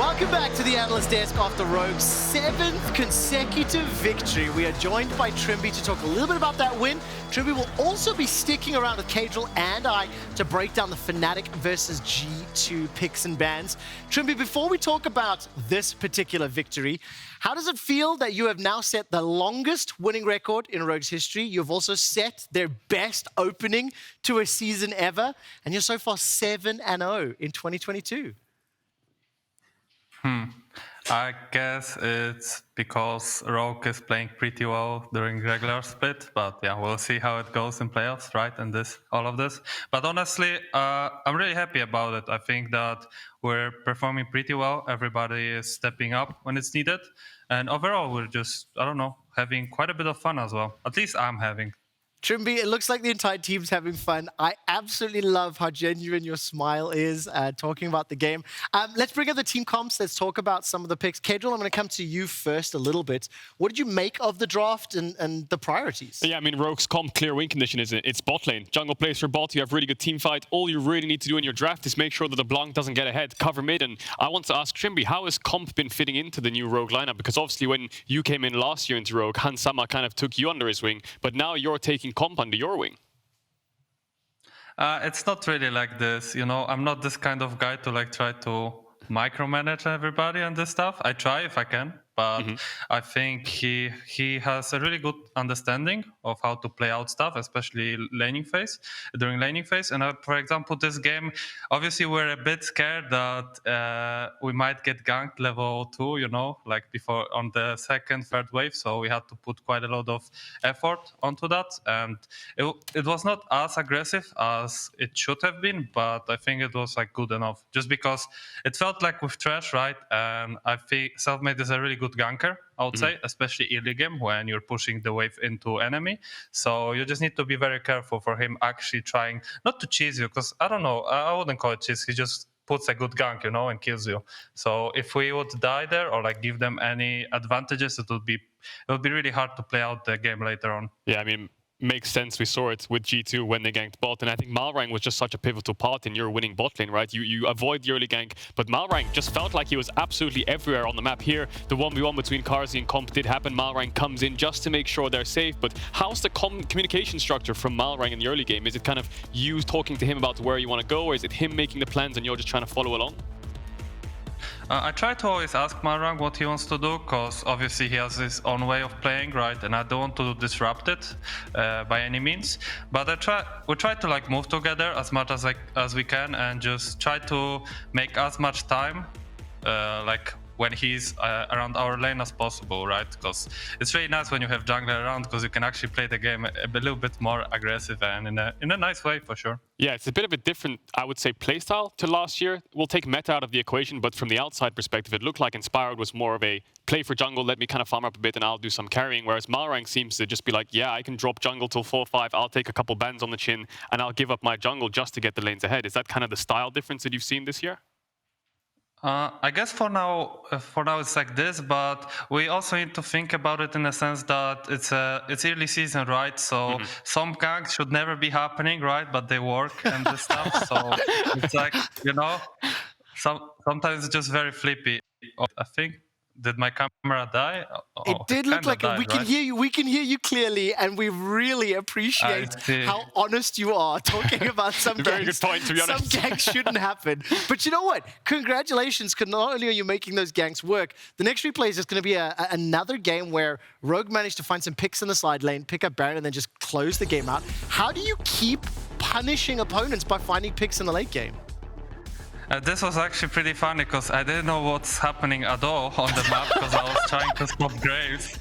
Welcome back to the Analyst Desk after Rogue's 7th consecutive victory. We are joined by Trymbi to talk a little bit about that win. Trymbi will also be sticking around with Caedrel and I to break down the Fnatic versus G2 picks and bans. Trymbi, before we talk about this particular victory, how does it feel that you have now set the longest winning record in Rogue's history? You've also set their best opening to a season ever, and you're so far 7-0 in 2022. I guess it's because Rogue is playing pretty well during regular split, but yeah, we'll see how it goes in playoffs, right? And all of this. But honestly, I'm really happy about it. I think that we're performing pretty well. Everybody is stepping up when it's needed. And overall, we're just, I don't know, having quite a bit of fun as well. At least I'm having. Trymbi, it looks like the entire team's having fun. I absolutely love how genuine your smile is talking about the game. Let's bring up the team comps. Let's talk about some of the picks. Caedrel, I'm going to come to you first a little bit. What did you make of the draft and the priorities? Yeah, I mean, Rogue's comp clear win condition is it's bot lane. Jungle plays for bot, you have really good team fight. All you really need to do in your draft is make sure that the Blanc doesn't get ahead, cover mid. And I want to ask Trymbi, how has comp been fitting into the new Rogue lineup? Because obviously when you came in last year into Rogue, Hansama kind of took you under his wing, but now you're taking comp under your wing. It's not really like this, you know. I'm not this kind of guy to like try to micromanage everybody and this stuff. I try if I can, but I think he has a really good understanding of how to play out stuff, especially during laning phase. And for example, this game, obviously we're a bit scared that we might get ganked level 2, you know, like before on the second, third wave. So we had to put quite a lot of effort onto that. And it was not as aggressive as it should have been, but I think it was like good enough just because it felt like with Trash, right? And I think Selfmade is a really good ganker, I would say, especially early game when you're pushing the wave into enemy. So you just need to be very careful for him actually trying not to cheese you, because I don't know, I wouldn't call it cheese. He just puts a good gank, you know, and kills you. So if we would die there or like give them any advantages, it would be really hard to play out the game later on. Yeah, I mean, makes sense. We saw it with G2 when they ganked bot, and I think Malrang was just such a pivotal part in your winning bot lane, right? You avoid the early gank, but Malrang just felt like he was absolutely everywhere on the map. Here, the 1v1 between Carzzy and Comp did happen. Malrang comes in just to make sure they're safe, but how's the communication structure from Malrang in the early game? Is it kind of you talking to him about where you want to go, or is it him making the plans and you're just trying to follow along? I try to always ask Malrang what he wants to do, because obviously he has his own way of playing, right? And I don't want to disrupt it by any means. But we try to like move together as much as we can and just try to make as much time like when he's around our lane as possible, right? Because it's really nice when you have jungler around, because you can actually play the game a little bit more aggressive and in a nice way, for sure. Yeah, it's a bit of a different, I would say, playstyle to last year. We'll take meta out of the equation, but from the outside perspective, it looked like Inspired was more of a play for jungle, let me kind of farm up a bit and I'll do some carrying, whereas Malrang seems to just be like, yeah, I can drop jungle till 4-5, I'll take a couple bans on the chin, and I'll give up my jungle just to get the lanes ahead. Is that kind of the style difference that you've seen this year? I guess for now it's like this, but we also need to think about it in the sense that it's early season, right? So some ganks should never be happening, right? But they work and this stuff. So it's like, you know, sometimes it's just very flippy. I think. Did my camera die? Oh, it did look like died, we can hear you. We can hear you clearly, and we really appreciate how honest you are talking about some ganks. Very good point, to be honest. Some ganks shouldn't happen. But you know what? Congratulations, because not only are you making those ganks work, the next replay is just going to be another game where Rogue managed to find some picks in the side lane, pick up Baron, and then just close the game out. How do you keep punishing opponents by finding picks in the late game? This was actually pretty funny because I didn't know what's happening at all on the map because I was trying to stop Graves.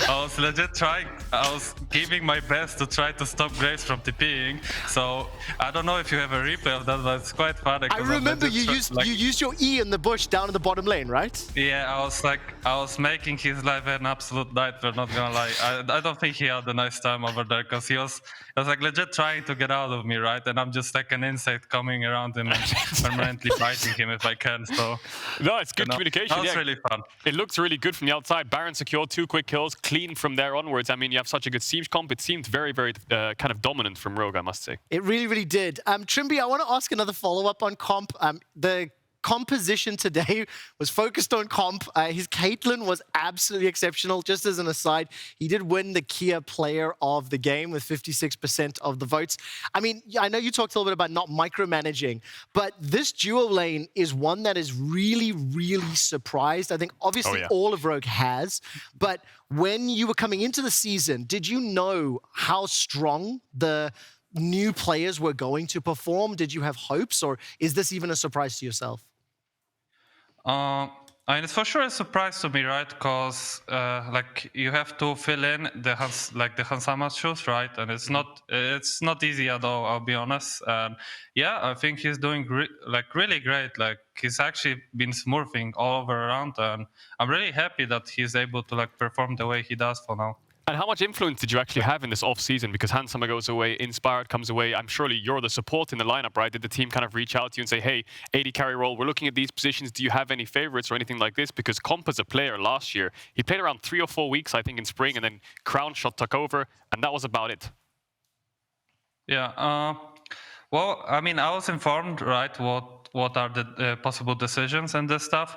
I was legit trying. I was giving my best to try to stop Graves from TPing. So I don't know if you have a replay of that, but it's quite funny. I remember you used your E in the bush down in the bottom lane, right? Yeah, I was making his life an absolute nightmare. Not gonna lie. I don't think he had a nice time over there because he was like legit trying to get out of me, right? And I'm just like an insect coming around him and permanently biting him if I can. So no, it's good communication. That was really fun. It looks really good from the outside. Baron secured 2 quick kills, clean from there onwards. I mean, you have such a good siege comp. It seemed very, very kind of dominant from Rogue, I must say. It really, really did. Trymbi, I want to ask another follow-up on comp. The composition today was focused on comp. His Caitlyn was absolutely exceptional. Just as an aside, he did win the Kia Player of the Game with 56% of the votes. I mean, I know you talked a little bit about not micromanaging, but this duo lane is one that is really, really surprised. I think obviously all of Rogue has, but when you were coming into the season, did you know how strong the new players were going to perform? Did you have hopes, or is this even a surprise to yourself? I mean, it's for sure a surprise to me, right? Because like you have to fill in the Hansama's shoes, right? And it's not easy at all, I'll be honest. Yeah, I think he's doing really great. Like he's actually been smurfing all over around, and I'm really happy that he's able to perform the way he does for now. And how much influence did you actually have in this off-season? Because Hansama goes away, Inspired comes away. I'm surely you're the support in the lineup, right? Did the team kind of reach out to you and say, hey, AD carry role, we're looking at these positions. Do you have any favorites or anything like this? Because Comp as a player last year, he played around 3 or 4 weeks, I think, in spring, and then Crown Shot took over, and that was about it. Yeah, well, I mean, I was informed, right, what are the possible decisions and this stuff.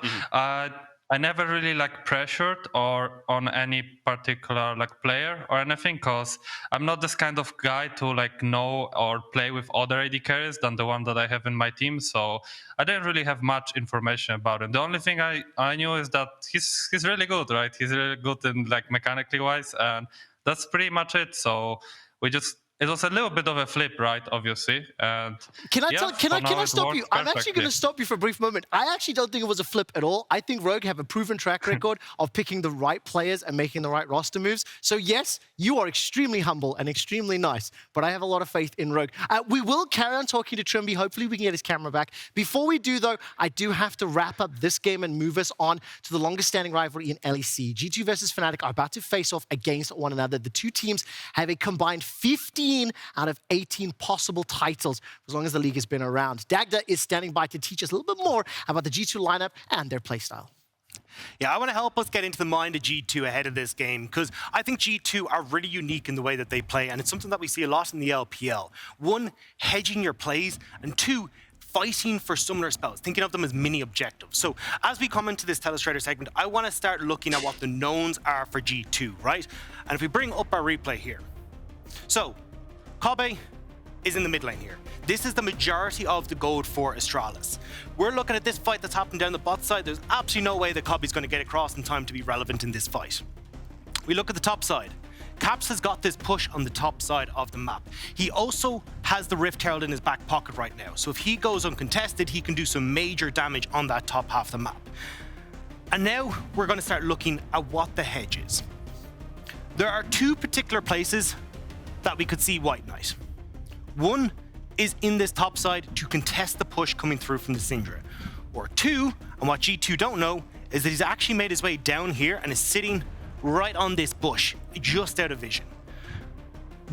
I never really pressured or on any particular player or anything, because I'm not this kind of guy to know or play with other AD carries than the one that I have in my team. So I didn't really have much information about him. The only thing I knew is that he's really good, right? He's really good in mechanically wise, and that's pretty much it. So it was a little bit of a flip, right? Obviously. And can I stop you? I'm actually going to stop you for a brief moment. I actually don't think it was a flip at all. I think Rogue have a proven track record of picking the right players and making the right roster moves. So yes, you are extremely humble and extremely nice, but I have a lot of faith in Rogue. We will carry on talking to Trymbi. Hopefully we can get his camera back. Before we do, though, I do have to wrap up this game and move us on to the longest standing rivalry in LEC. G2 versus Fnatic are about to face off against one another. The two teams have a combined 15 out of 18 possible titles as long as the league has been around. Dagda is standing by to teach us a little bit more about the G2 lineup and their playstyle. Yeah, I want to help us get into the mind of G2 ahead of this game, because I think G2 are really unique in the way that they play, and it's something that we see a lot in the LPL. 1, hedging your plays, and 2, fighting for summoner spells, thinking of them as mini objectives. So as we come into this Telestrator segment, I want to start looking at what the knowns are for G2, right? And if we bring up our replay here. So Kobe is in the mid lane here. This is the majority of the gold for Astralis. We're looking at this fight that's happened down the bot side. There's absolutely no way that Kobe's going to get across in time to be relevant in this fight. We look at the top side. Caps has got this push on the top side of the map. He also has the Rift Herald in his back pocket right now. So if he goes uncontested, he can do some major damage on that top half of the map. And now we're going to start looking at what the hedge is. There are 2 particular places that we could see White Knight. 1 is in this top side to contest the push coming through from the Syndra. Or 2, and what G2 don't know, is that he's actually made his way down here and is sitting right on this bush, just out of vision.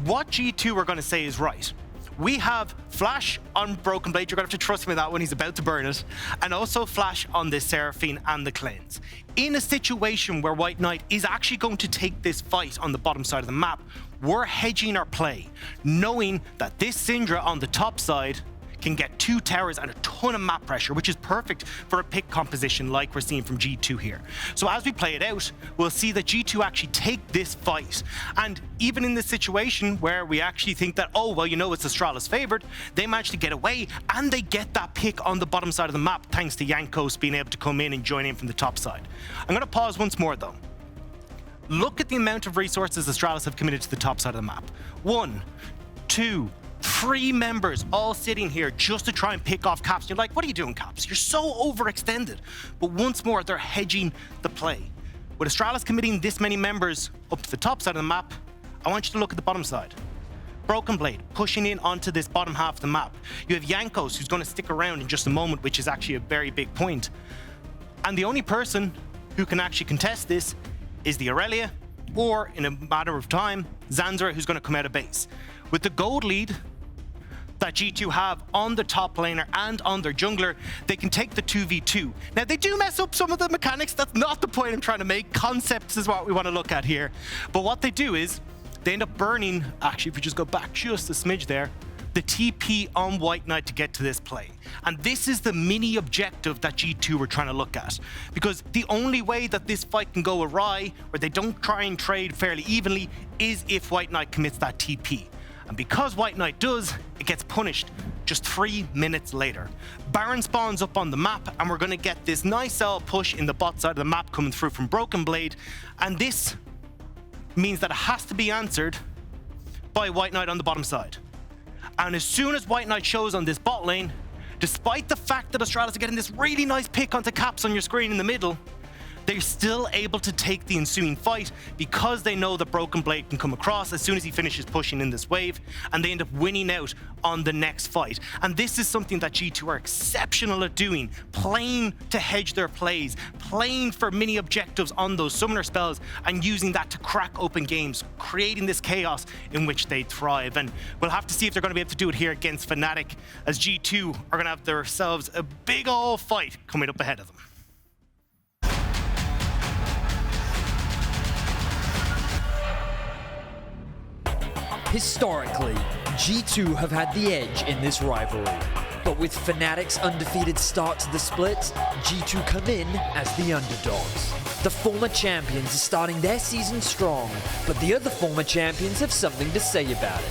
What G2 are going to say is right. We have Flash on BrokenBlade, you're going to have to trust me with that when he's about to burn it, and also Flash on the Seraphine and the Cleanse. In a situation where White Knight is actually going to take this fight on the bottom side of the map, we're hedging our play, knowing that this Syndra on the top side can get 2 towers and a ton of map pressure, which is perfect for a pick composition like we're seeing from G2 here. So as we play it out, we'll see that G2 actually take this fight. And even in this situation where we actually think that, oh, well, it's Astralis favored, they manage to get away and they get that pick on the bottom side of the map thanks to Jankos being able to come in and join in from the top side. I'm going to pause once more though. Look at the amount of resources Astralis have committed to the top side of the map. 1, 2, 3 members all sitting here just to try and pick off Caps. You're like, what are you doing, Caps? You're so overextended. But once more, they're hedging the play. With Astralis committing this many members up to the top side of the map, I want you to look at the bottom side. BrokenBlade pushing in onto this bottom half of the map. You have Jankos, who's going to stick around in just a moment, which is actually a very big point. And the only person who can actually contest this is the Aurelia, or in a matter of time, Zanzara, who's going to come out of base. With the gold lead that G2 have on the top laner and on their jungler, they can take the 2v2. Now, they do mess up some of the mechanics. That's not the point I'm trying to make. Concepts is what we want to look at here. But what they do is they end up burning, actually, if we just go back just a smidge there, the TP on White Knight to get to this play. And this is the mini objective that G2 were trying to look at. Because the only way that this fight can go awry, where they don't try and trade fairly evenly, is if White Knight commits that TP. And because White Knight does, it gets punished just 3 minutes later. Baron spawns up on the map, and we're going to get this nice push in the bot side of the map coming through from BrokenBlade. And this means that it has to be answered by White Knight on the bottom side. And as soon as White Knight shows on this bot lane, despite the fact that Astralis are getting this really nice pick onto Caps on your screen in the middle, they're still able to take the ensuing fight because they know that BrokenBlade can come across as soon as he finishes pushing in this wave, and they end up winning out on the next fight. And this is something that G2 are exceptional at doing, playing to hedge their plays, playing for mini objectives on those summoner spells, and using that to crack open games, creating this chaos in which they thrive. And we'll have to see if they're going to be able to do it here against Fnatic, as G2 are going to have themselves a big old fight coming up ahead of them. Historically, G2 have had the edge in this rivalry. But with Fnatic's undefeated start to the split, G2 come in as the underdogs. The former champions are starting their season strong, but the other former champions have something to say about it.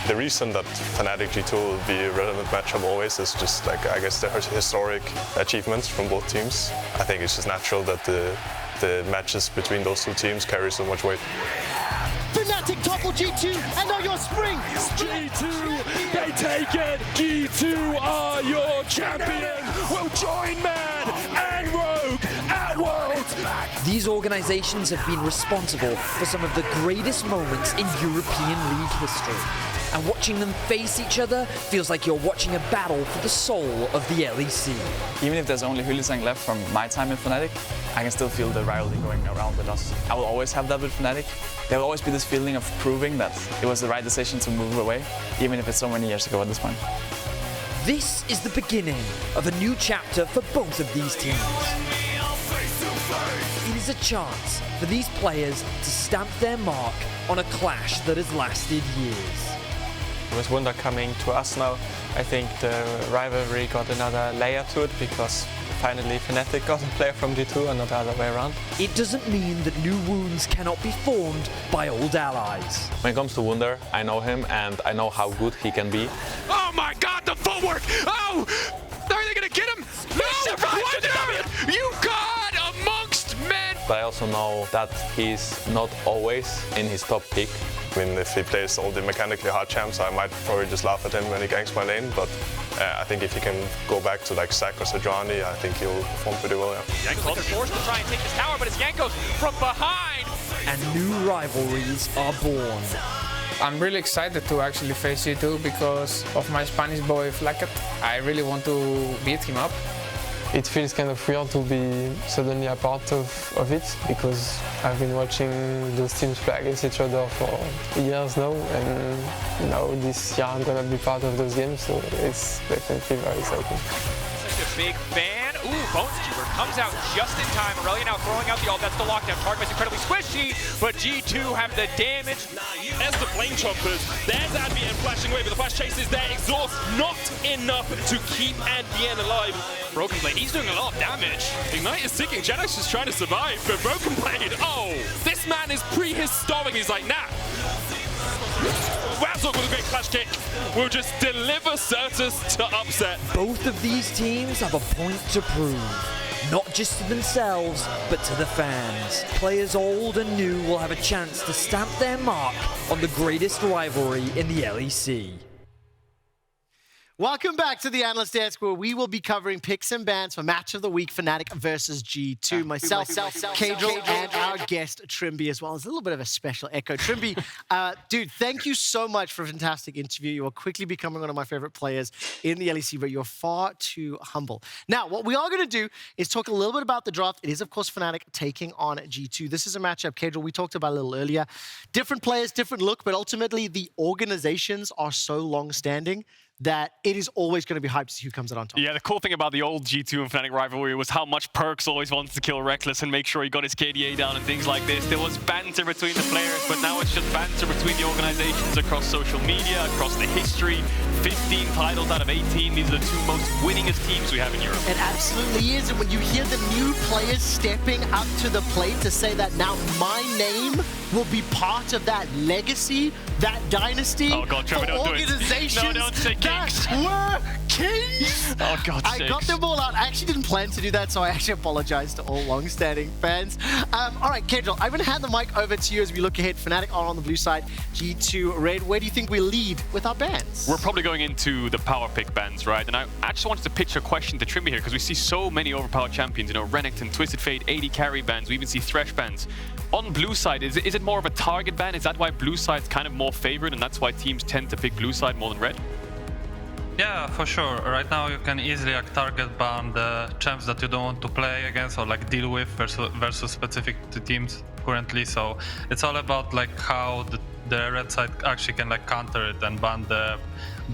The reason that Fnatic G2 will be a relevant matchup always is just like, I guess, the historic achievements from both teams. I think it's just natural that the matches between those two teams carry so much weight. Fnatic topple G2, and now your Spring! G2, they take it! G2 are your champion! Will join Man and Rogue at Worlds! These organizations have been responsible for some of the greatest moments in European League history. And watching them face each other feels like you're watching a battle for the soul of the LEC. Even if there's only Hylissang left from my time in Fnatic, I can still feel the rivalry going around with us. I will always have that with Fnatic. There will always be this feeling of proving that it was the right decision to move away, even if it's so many years ago at this point. This is the beginning of a new chapter for both of these teams. It is a chance for these players to stamp their mark on a clash that has lasted years. With Wunder coming to us now, I think the rivalry got another layer to it because finally Fnatic got a player from G2 and not the other way around. It doesn't mean that new wounds cannot be formed by old allies. When it comes to Wunder, I know him and I know how good he can be. Oh my god, the footwork! Oh! Are they gonna get him? No! Wunder! You god amongst men! But I also know that he's not always in his top pick. I mean, if he plays all the mechanically hard champs, I might probably just laugh at him when he ganks my lane, but I think if he can go back to like Zac or Sejuani, I think he'll perform pretty well, yeah. Jankos are forced to try and take this tower, but it's Jankos from behind! And new rivalries are born. I'm really excited to actually face G2 because of my Spanish boy Flakked. I really want to beat him up. It feels kind of weird to be suddenly a part of it because I've been watching those teams play against each other for years now, and now this year I'm gonna be part of those games, so it's definitely very exciting. Such a big fan. Ooh, Boneskeeper comes out just in time. Aurelia now throwing out the ult. That's the lockdown. Targamas incredibly squishy, but G2 have the damage. As the flame chompers, there's Advienne flashing away, but the flash chase is there. Exhaust not enough to keep Advienne alive. BrokenBlade, he's doing a lot of damage. Ignite is ticking. Jankos is trying to survive, but BrokenBlade, oh, this man is prehistoric. He's like, nah. Razork with a great flash kick will just deliver Certus to upset. Both of these teams have a point to prove. Not just to themselves, but to the fans. Players old and new will have a chance to stamp their mark on the greatest rivalry in the LEC. Welcome back to the Analyst Desk, where we will be covering picks and bans for Match of the Week, Fnatic versus G2. Myself, Caedrel, and our guest, Trymbi, as well. It's a little bit of a special echo. Trymbi, dude, thank you so much for a fantastic interview. You are quickly becoming one of my favorite players in the LEC, but you're far too humble. Now, what we are going to do is talk a little bit about the draft. It is, of course, Fnatic taking on G2. This is a matchup, Caedrel, we talked about a little earlier. Different players, different look, but ultimately the organizations are so long-standing that it is always going to be hyped to see who comes out on top. Yeah, the cool thing about the old G2 and Fnatic rivalry was how much Perks always wanted to kill Reckless and make sure he got his KDA down and things like this. There was banter between the players, but now it's just banter between the organizations across social media, across the history. 15 titles out of 18. These are the two most winningest teams we have in Europe. It absolutely is. And when you hear the new players stepping up to the plate to say that now my name will be part of that legacy, that dynasty, oh God, Trevor, don't organizations do it. No, don't say kings. that were kings. Oh God, I got them all out. I actually didn't plan to do that, so I actually apologize to all long-standing fans. All right, Caedrel, I'm going to hand the mic over to you as we look ahead. Fnatic are on the blue side, G2 red. Where do you think we lead with our bans? We're probably going into the power pick bans, right? And I just wanted to pitch a question to Trymbi here, because we see so many overpowered champions, you know, Renekton, Twisted Fate, AD carry bans, we even see Thresh bans. On blue side, is it more of a target ban? Is that why blue side's kind of more favored, and that's why teams tend to pick blue side more than red? Yeah, for sure. Right now you can easily like target ban the champs that you don't want to play against or like deal with versus specific to teams currently. So it's all about like how the red side actually can like counter it and ban the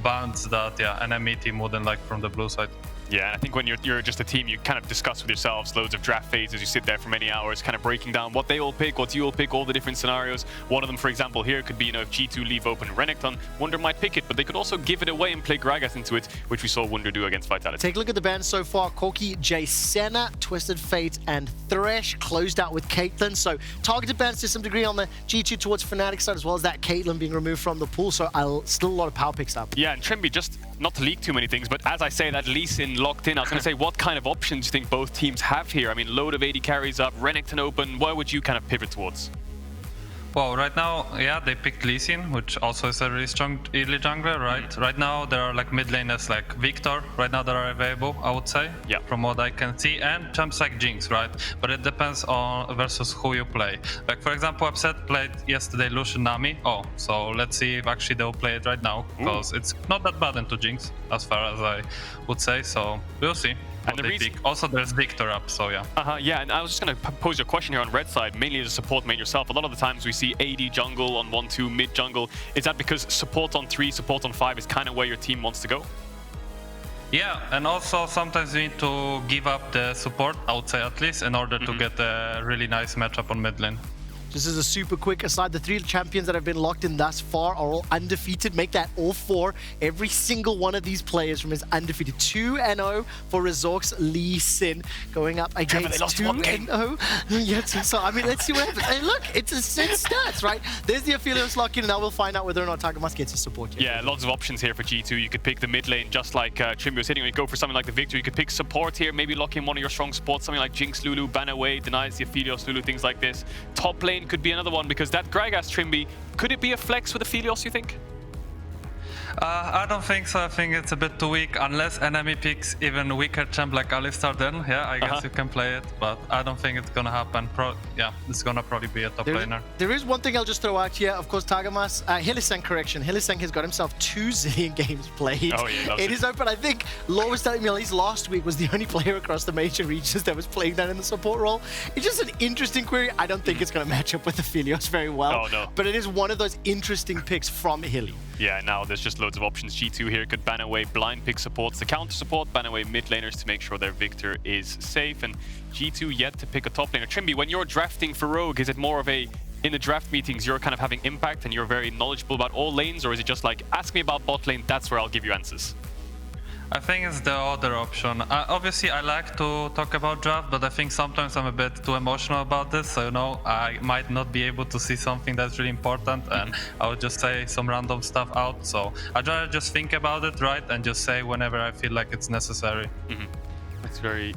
bans that enemy team wouldn't like from the blue side. Yeah, and I think when you're just a team, you kind of discuss with yourselves loads of draft phases. You sit there for many hours, kind of breaking down what they all pick, what you all pick, all the different scenarios. One of them, for example, here could be, you know, if G2 leave open Renekton, Wunder might pick it, but they could also give it away and play Gragas into it, which we saw Wunder do against Vitality. Take a look at the bans so far. Corki, Jay Senna, Twisted Fate, and Thresh closed out with Caitlyn. So targeted bans to some degree on the G2 towards Fnatic side, as well as that Caitlyn being removed from the pool. So still a lot of power picks up. Yeah, and Trymbi, just not to leak too many things, but as I say that Lee Sin locked in, I was going to say, what kind of options do you think both teams have here? I mean, load of AD carries up, Renekton open. Where would you kind of pivot towards? Well, right now, yeah, they picked Lee Sin, which also is a really strong early jungler, right? Right now, there are like mid laners like Viktor, right now that are available, I would say, from what I can see, and champs like Jinx, right? But it depends on versus who you play. Like, for example, Upset played yesterday Lucian Nami. Oh, so let's see if actually they'll play it right now, because it's not that bad into Jinx, as far as I would say, so we'll see. And the reason... Also, there's Viktor up, so yeah. Yeah, and I was just going to pose you a question here on red side, mainly as a support main yourself. A lot of the times we see AD jungle on 1-2, mid jungle. Is that because support on 3, support on 5 is kind of where your team wants to go? Yeah, and also sometimes you need to give up the support, I would say at least, in order to get a really nice matchup on mid lane. Just as a super quick aside, the 3 champions that have been locked in thus far are all undefeated. Make that all 4. Every single one of these players from his undefeated. 2-0 for Razork's Lee Sin going up against 2-0. Yes, so I mean, let's see what happens. And look, it's a Sin stats, right? There's the Aphelios lock-in, and now we'll find out whether or not Targamas gets his support here. Yeah, lots of options here for G2. You could pick the mid lane, just like Trymbi was hitting. You go for something like the Viktor. You could pick support here, maybe lock in one of your strong supports, something like Jinx, Lulu, ban away, denies the Aphelios, Lulu, things like this. Top lane could be another one, because that Gragas Trymbi, could it be a flex with Aphelios, you think? I don't think so. I think it's a bit too weak. Unless enemy picks even weaker champ like Alistar, then yeah, I guess you can play it. But I don't think it's gonna happen. It's gonna probably be a top laner. There is one thing I'll just throw out here. Of course, Targamas, Hylissang correction. Hylissang has got himself 2 Zilean games played. Oh yeah, it is open. I think Law was telling me at least last week was the only player across the major regions that was playing that in the support role. It's just an interesting query. I don't think it's gonna match up with Aphelios very well. Oh no. But it is one of those interesting picks from Hilly. Yeah, now there's just loads of options. G2 here could ban away blind pick supports to counter support, ban away mid laners to make sure their Viktor is safe, and G2 yet to pick a top laner. Trymbi, when you're drafting for Rogue, is it more of a, in the draft meetings, you're kind of having impact and you're very knowledgeable about all lanes, or is it just like, ask me about bot lane, that's where I'll give you answers? I think it's the other option. Obviously, I like to talk about draft, but I think sometimes I'm a bit too emotional about this. So, you know, I might not be able to see something that's really important, and I would just say some random stuff out. So I'd rather just think about it, right, and just say whenever I feel like it's necessary. That's very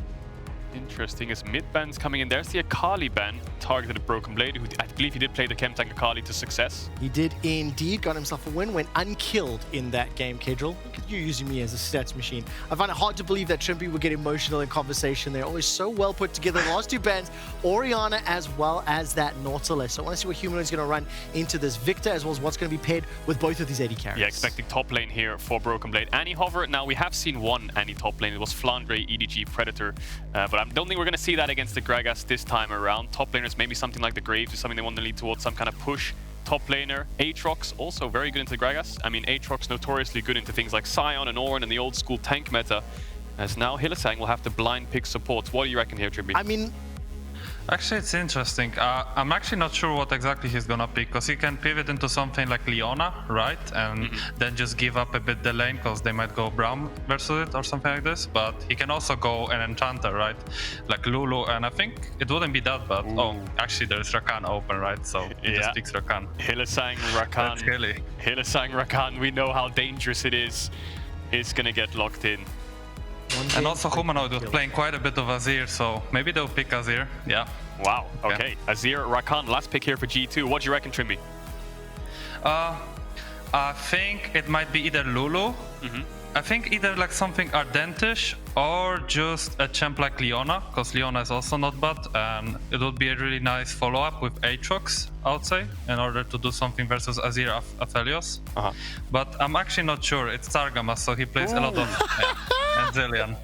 interesting. As mid bans coming in, there's the Akali ban targeted at BrokenBlade, who I believe he did play the Chem Tank Akali to success. He did indeed, got himself a win, went unkilled in that game, Caedrel. Look at you using me as a stats machine. I find it hard to believe that Trymbi would get emotional in conversation. They're always so well put together. The last 2 bans, Orianna as well as that Nautilus. So I want to see what Humanoid is going to run into this Viktor, as well as what's going to be paired with both of these AD carries. Yeah, expecting top lane here for BrokenBlade. Annie Hover, now we have seen one Annie top lane. It was Flandre, EDG, Predator. But I don't think we're going to see that against the Gragas this time around. Top laners, maybe something like the Graves, is something they want to lead towards, some kind of push. top laner. Aatrox also very good into Gragas. I mean, Aatrox notoriously good into things like Sion and Ornn and the old school tank meta. As now Hylissang will have to blind pick supports. What do you reckon here, Trymbi? I mean, actually, it's interesting. I'm actually not sure what exactly he's gonna pick, because he can pivot into something like Leona, right? And then just give up a bit the lane, because they might go Braum versus it or something like this. But he can also go an Enchanter, right? Like Lulu, and I think it wouldn't be that bad. Oh, actually, there's Rakan open, right? So he just picks Rakan. Hylissang, Rakan. That's hilly. Hylissang, Rakan, we know how dangerous it is. It's gonna get locked in. And also Humanoid was playing quite a bit of Azir, so maybe they'll pick Azir. Yeah. Wow. Okay. Yeah. Azir, Rakan, last pick here for G2. What do you reckon, Trymbi? I think it might be either Lulu. I think either like something Ardentish or just a champ like Leona, because Leona is also not bad, and it would be a really nice follow-up with Aatrox, I would say, in order to do something versus Azir Aphelios. But I'm actually not sure. It's Targamas, so he plays a lot of and Zilean.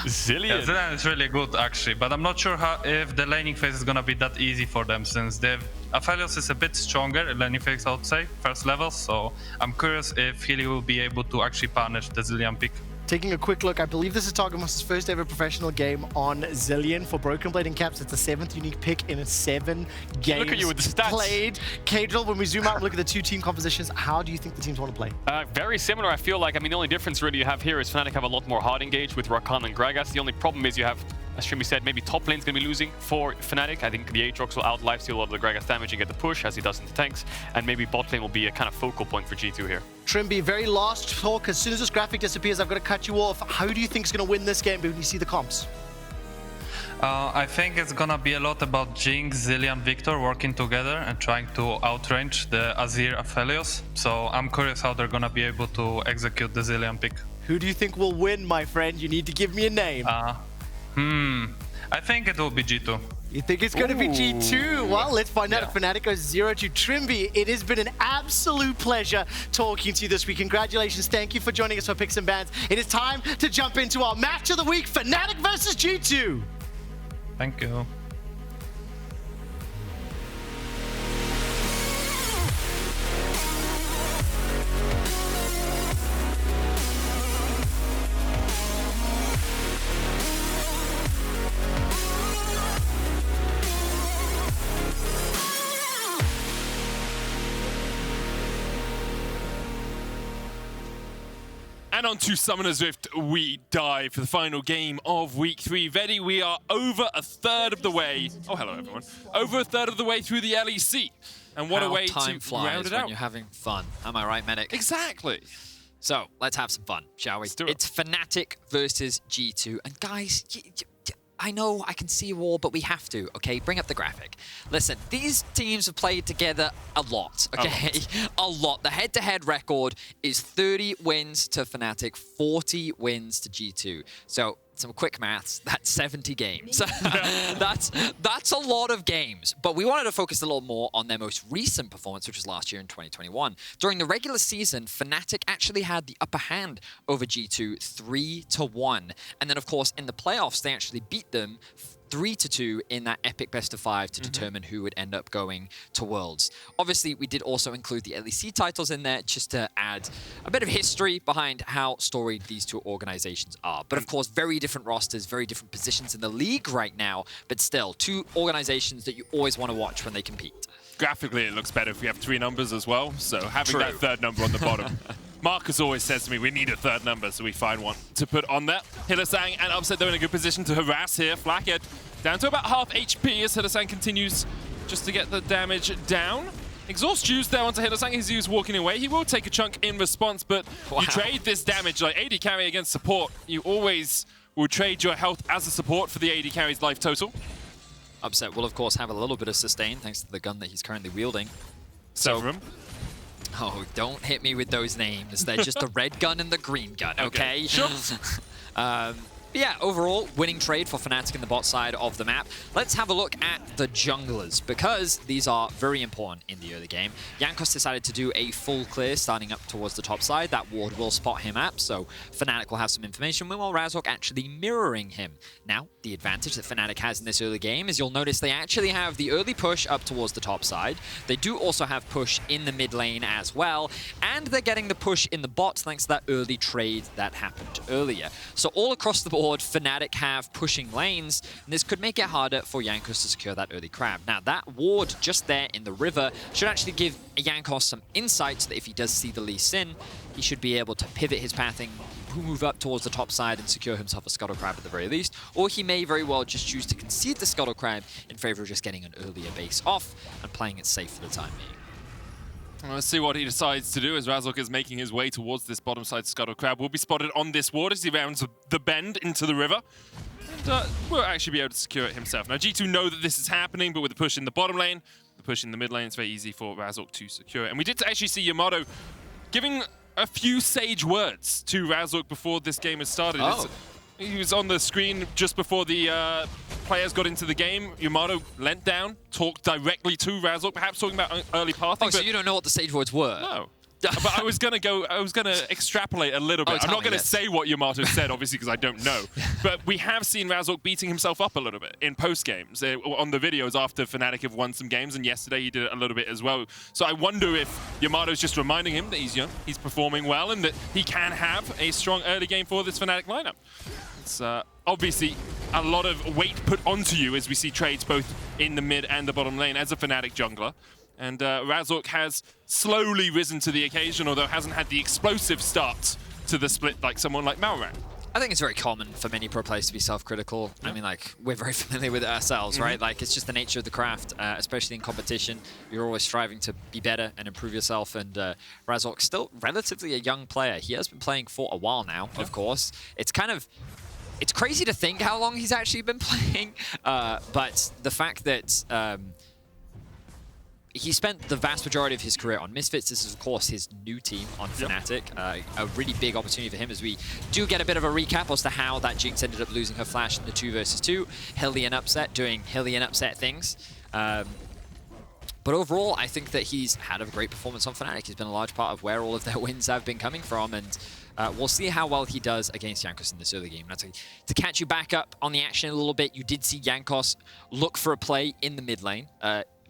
Zilean. Yeah, Zilean is really good actually, but I'm not sure if the laning phase is gonna be that easy for them, since Aphelios is a bit stronger in laning phase, I would say, first level. So I'm curious if he will be able to actually punish the Zilean pick. Taking a quick look, I believe this is Targamas' first ever professional game on Zilean for BrokenBlade and Caps. It's the 7th unique pick in 7 games Look at you with the stats. Played. Caedrel, when we zoom out and look at the 2 team compositions, how do you think the teams want to play? Very similar, I feel like. I mean, the only difference really you have here is Fnatic have a lot more hard engage with Rakan and Gragas. The only problem is you have, as Trymbi said, maybe top lane's going to be losing for Fnatic. I think the Aatrox will out lifesteal a lot of the Gragas damage and get the push, as he does into tanks. And maybe bot lane will be a kind of focal point for G2 here. Trymbi, very last talk. As soon as this graphic disappears, I've got to cut you off. How do you think is going to win this game when you see the comps? I think it's gonna be a lot about Jinx, Zilean, Viktor working together and trying to outrange the Azir Aphelios. So I'm curious how they're gonna be able to execute the Zilean pick. Who do you think will win, my friend? You need to give me a name. I think it will be G2. You think it's going to be G2? Well, let's find out if Fnatic goes 0 to Trymbi. It has been an absolute pleasure talking to you this week. Congratulations. Thank you for joining us for Picks and Bans. It is time to jump into our match of the week, Fnatic versus G2. Thank you. And on to Summoner's Rift we dive for the final game of week 3. Vedi, we are over a third of the way. Oh, hello everyone. Over a third of the way through the LEC. And what a way to round it out. Time flies when you're having fun. Am I right, Medic? Exactly. So let's have some fun, shall we? Let's do it. It's Fnatic versus G2. And guys, I know I can see you all, but we have to, okay? Bring up the graphic. Listen, these teams have played together a lot, okay? A lot. The head-to-head record is 30 wins to Fnatic, 40 wins to G2. So some quick maths, that's 70 games. That's a lot of games. But we wanted to focus a little more on their most recent performance, which was last year in 2021. During the regular season, Fnatic actually had the upper hand over G2 3-1. And then, of course, in the playoffs, they actually beat them 3-2 in that epic best-of-5 to determine who would end up going to Worlds. Obviously, we did also include the LEC titles in there just to add a bit of history behind how storied these two organizations are. But of course, very different rosters, very different positions in the league right now, but still, two organizations that you always want to watch when they compete. Graphically, it looks better if we have 3 numbers as well, so having that third number on the bottom. Marcus always says to me, we need a third number, so we find one to put on there. Hylissang and Upset, they're in a good position to harass here. Flakked down to about half HP as Hylissang continues just to get the damage down. Exhaust juice there onto Hylissang as he was walking away. He will take a chunk in response, but you trade this damage. Like AD carry against support, you always will trade your health as a support for the AD carry's life total. Upset will, of course, have a little bit of sustain thanks to the gun that he's currently wielding. So, oh, don't hit me with those names. They're just the red gun and the green gun, okay? Sure. But yeah, overall, winning trade for Fnatic in the bot side of the map. Let's have a look at the junglers, because these are very important in the early game. Jankos decided to do a full clear starting up towards the top side. That ward will spot him up, so Fnatic will have some information, meanwhile Razork actually mirroring him. Now, the advantage that Fnatic has in this early game is you'll notice they actually have the early push up towards the top side. They do also have push in the mid lane as well, and they're getting the push in the bot thanks to that early trade that happened earlier. So all across the board, Fnatic have pushing lanes, and this could make it harder for Jankos to secure that early crab. Now, that ward just there in the river should actually give Jankos some insight so that if he does see the Lee Sin, he should be able to pivot his pathing, move up towards the top side and secure himself a Scuttle Crab at the very least, or he may very well just choose to concede the Scuttle Crab in favor of just getting an earlier base off and playing it safe for the time being. Let's see what he decides to do as Razork is making his way towards this bottom side Scuttle Crab. Will be spotted on this ward as he rounds the bend into the river. And will actually be able to secure it himself. Now, G2 know that this is happening, but with the push in the bottom lane, the push in the mid lane, it's very easy for Razork to secure it. And we did actually see Yamato giving a few sage words to Razork before this game has started. Oh. He was on the screen just before the players got into the game. Yamato leant down, talked directly to Razork, perhaps talking about early pathing. Oh, so you don't know what the sage words were? No. But I was gonna extrapolate a little bit. I'm not gonna say what Yamato said, obviously, because I don't know. But we have seen Razork beating himself up a little bit in post games on the videos after Fnatic have won some games, and yesterday he did it a little bit as well. So I wonder if Yamato's just reminding him that he's young, he's performing well, and that he can have a strong early game for this Fnatic lineup. It's obviously a lot of weight put onto you as we see trades both in the mid and the bottom lane as a Fnatic jungler. And Razork has slowly risen to the occasion, although hasn't had the explosive start to the split like someone like Malrang. I think it's very common for many pro players to be self-critical. Yeah. I mean, like, we're very familiar with it ourselves, right? Like, it's just the nature of the craft, especially in competition. You're always striving to be better and improve yourself, and Razork's still relatively a young player. He has been playing for a while now, of course. It's kind of... It's crazy to think how long he's actually been playing, but the fact that... he spent the vast majority of his career on Misfits. This is, of course, his new team on Fnatic. A really big opportunity for him as we do get a bit of a recap as to how that Jinx ended up losing her flash in the 2 versus 2. Hylian upset, doing Hylian upset things. But overall, I think that he's had a great performance on Fnatic. He's been a large part of where all of their wins have been coming from, and we'll see how well he does against Jankos in this early game. Now, to catch you back up on the action a little bit, you did see Jankos look for a play in the mid lane.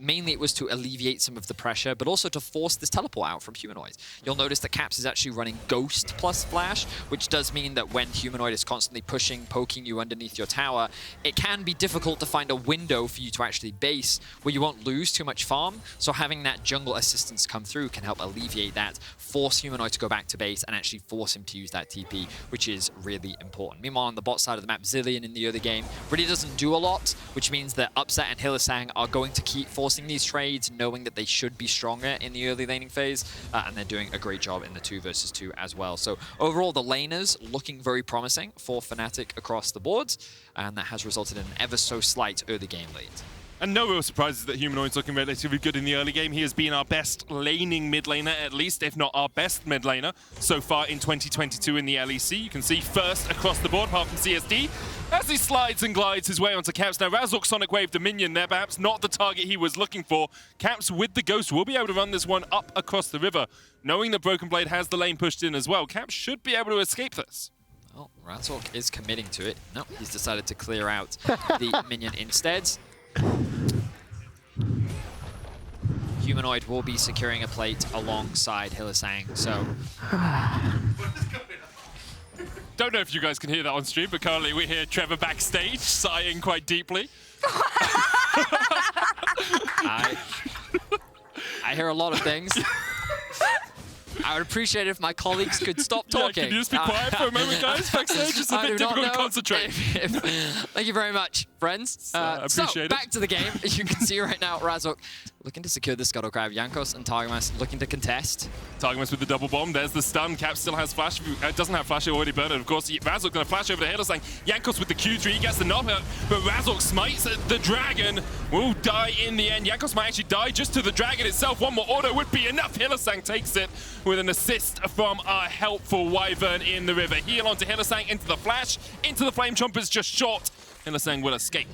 Mainly it was to alleviate some of the pressure, but also to force this teleport out from Humanoid. You'll notice that Caps is actually running Ghost plus Flash, which does mean that when Humanoid is constantly pushing, poking you underneath your tower, it can be difficult to find a window for you to actually base where you won't lose too much farm. So having that jungle assistance come through can help alleviate that, force Humanoid to go back to base, and actually force him to use that TP, which is really important. Meanwhile, on the bot side of the map, Zilean in the early game really doesn't do a lot, which means that Upset and Hylissang are going to keep forcing these trades, knowing that they should be stronger in the early laning phase, and they're doing a great job in the 2 versus 2 as well. So overall, the laners looking very promising for Fnatic across the boards, and that has resulted in an ever so slight early game lead. And no real surprises that Humanoid's looking relatively good in the early game. He has been our best laning mid laner, at least, if not our best mid laner so far in 2022 in the LEC. You can see first across the board, apart from CSD, as he slides and glides his way onto Caps. Now, Razork Sonic Wave the minion there, perhaps not the target he was looking for. Caps with the Ghost will be able to run this one up across the river. Knowing that BrokenBlade has the lane pushed in as well, Caps should be able to escape this. Well, Razork is committing to it. No, he's decided to clear out the minion instead. Humanoid will be securing a plate alongside Hylissang, so... Don't know if you guys can hear that on stream, but currently we hear Trevor backstage sighing quite deeply. I hear a lot of things. I would appreciate it if my colleagues could stop talking. Can you just be quiet for a moment, guys? Backstage, it's a bit difficult to concentrate. Thank you very much, friends. Appreciate it. Back to the game. As you can see right now, Razork looking to secure the Scuttle Crab. Jankos and Targamas looking to contest. Targamas with the double bomb. There's the stun. Cap still has flash. Doesn't have flash. Already burned it. Of course, Razork going to flash over the Hylissang. Jankos with the Q3 gets the knock out, but Razork smites the dragon. will die in the end. Jankos might actually die just to the dragon itself. One more auto would be enough. Hylissang takes it with an assist from our helpful Wyvern in the river. Heal onto Hylissang, into the flash, into the Flame Chompers, just short. Hylissang will escape.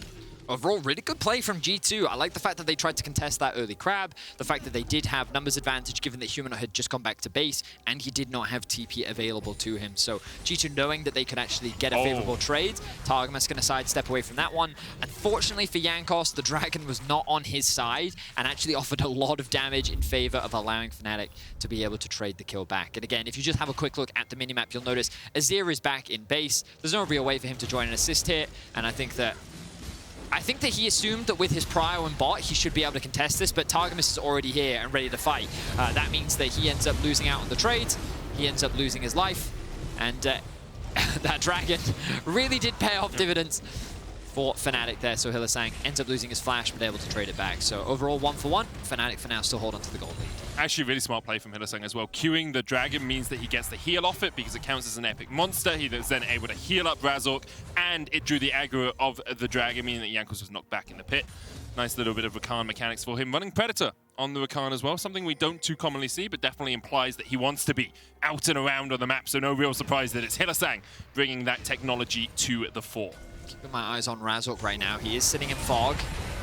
Overall, really good play from G2. I like the fact that they tried to contest that early crab, the fact that they did have numbers advantage given that Humanoid had just gone back to base, and he did not have TP available to him. So G2 knowing that they could actually get a favorable trade, Targamas going to sidestep away from that one. Unfortunately for Jankos, the Dragon was not on his side and actually offered a lot of damage in favor of allowing Fnatic to be able to trade the kill back. And again, if you just have a quick look at the minimap, you'll notice Azir is back in base. There's no real way for him to join an assist here, and I think that he assumed that with his prio and bot, he should be able to contest this, but Targamas is already here and ready to fight. That means that he ends up losing out on the trades, he ends up losing his life, and that dragon really did pay off dividends for Fnatic there. So Hylissang ends up losing his flash, but able to trade it back. So overall, 1-for-1. Fnatic for now still hold on to the gold lead. Actually, really smart play from Hylissang as well. Queuing the dragon means that he gets the heal off it because it counts as an epic monster. He was then able to heal up Razork, and it drew the aggro of the dragon, meaning that Jankos was knocked back in the pit. Nice little bit of Rakan mechanics for him. Running Predator on the Rakan as well, something we don't too commonly see, but definitely implies that he wants to be out and around on the map, so no real surprise that it's Hylissang bringing that technology to the fore. Keeping my eyes on Razork right now. He is sitting in fog.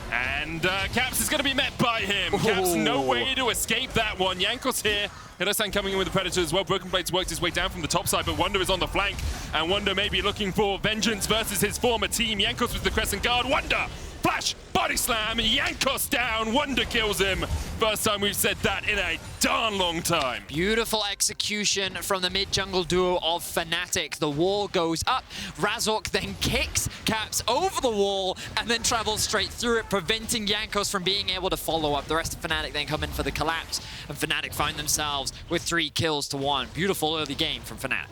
And Caps is going to be met by him. Caps, no way to escape that one. Jankos here. Hylissang coming in with the Predator as well. BrokenBlade's worked his way down from the top side, but Wunder is on the flank. And Wunder may be looking for vengeance versus his former team. Jankos with the Crescent Guard. Wunder! Flash! Body slam! Jankos down! Wunder kills him. First time we've said that in a darn long time. Beautiful execution from the mid-jungle duo of Fnatic. The wall goes up. Razork then kicks Caps over the wall and then travels straight through it, preventing Jankos from being able to follow up. The rest of Fnatic then come in for the collapse, and Fnatic find themselves with 3 kills to 1. Beautiful early game from Fnatic.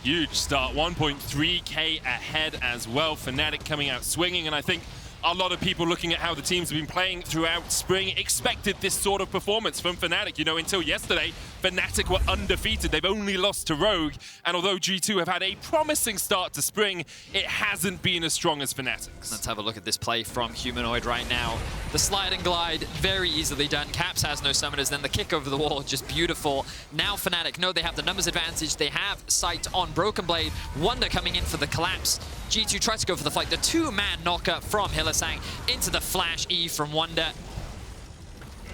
Huge start. 1.3k ahead as well. Fnatic coming out swinging, and I think a lot of people looking at how the teams have been playing throughout spring expected this sort of performance from Fnatic. You know, until yesterday, Fnatic were undefeated. They've only lost to Rogue. And although G2 have had a promising start to spring, it hasn't been as strong as Fnatic's. Let's have a look at this play from Humanoid right now. The slide and glide, very easily done. Caps has no summoners, then the kick over the wall, just beautiful. Now Fnatic know they have the numbers advantage. They have sight on BrokenBlade. Wunder coming in for the collapse. G2 tries to go for the fight. The 2-man knocker from Hylissang into the flash E from Wunder.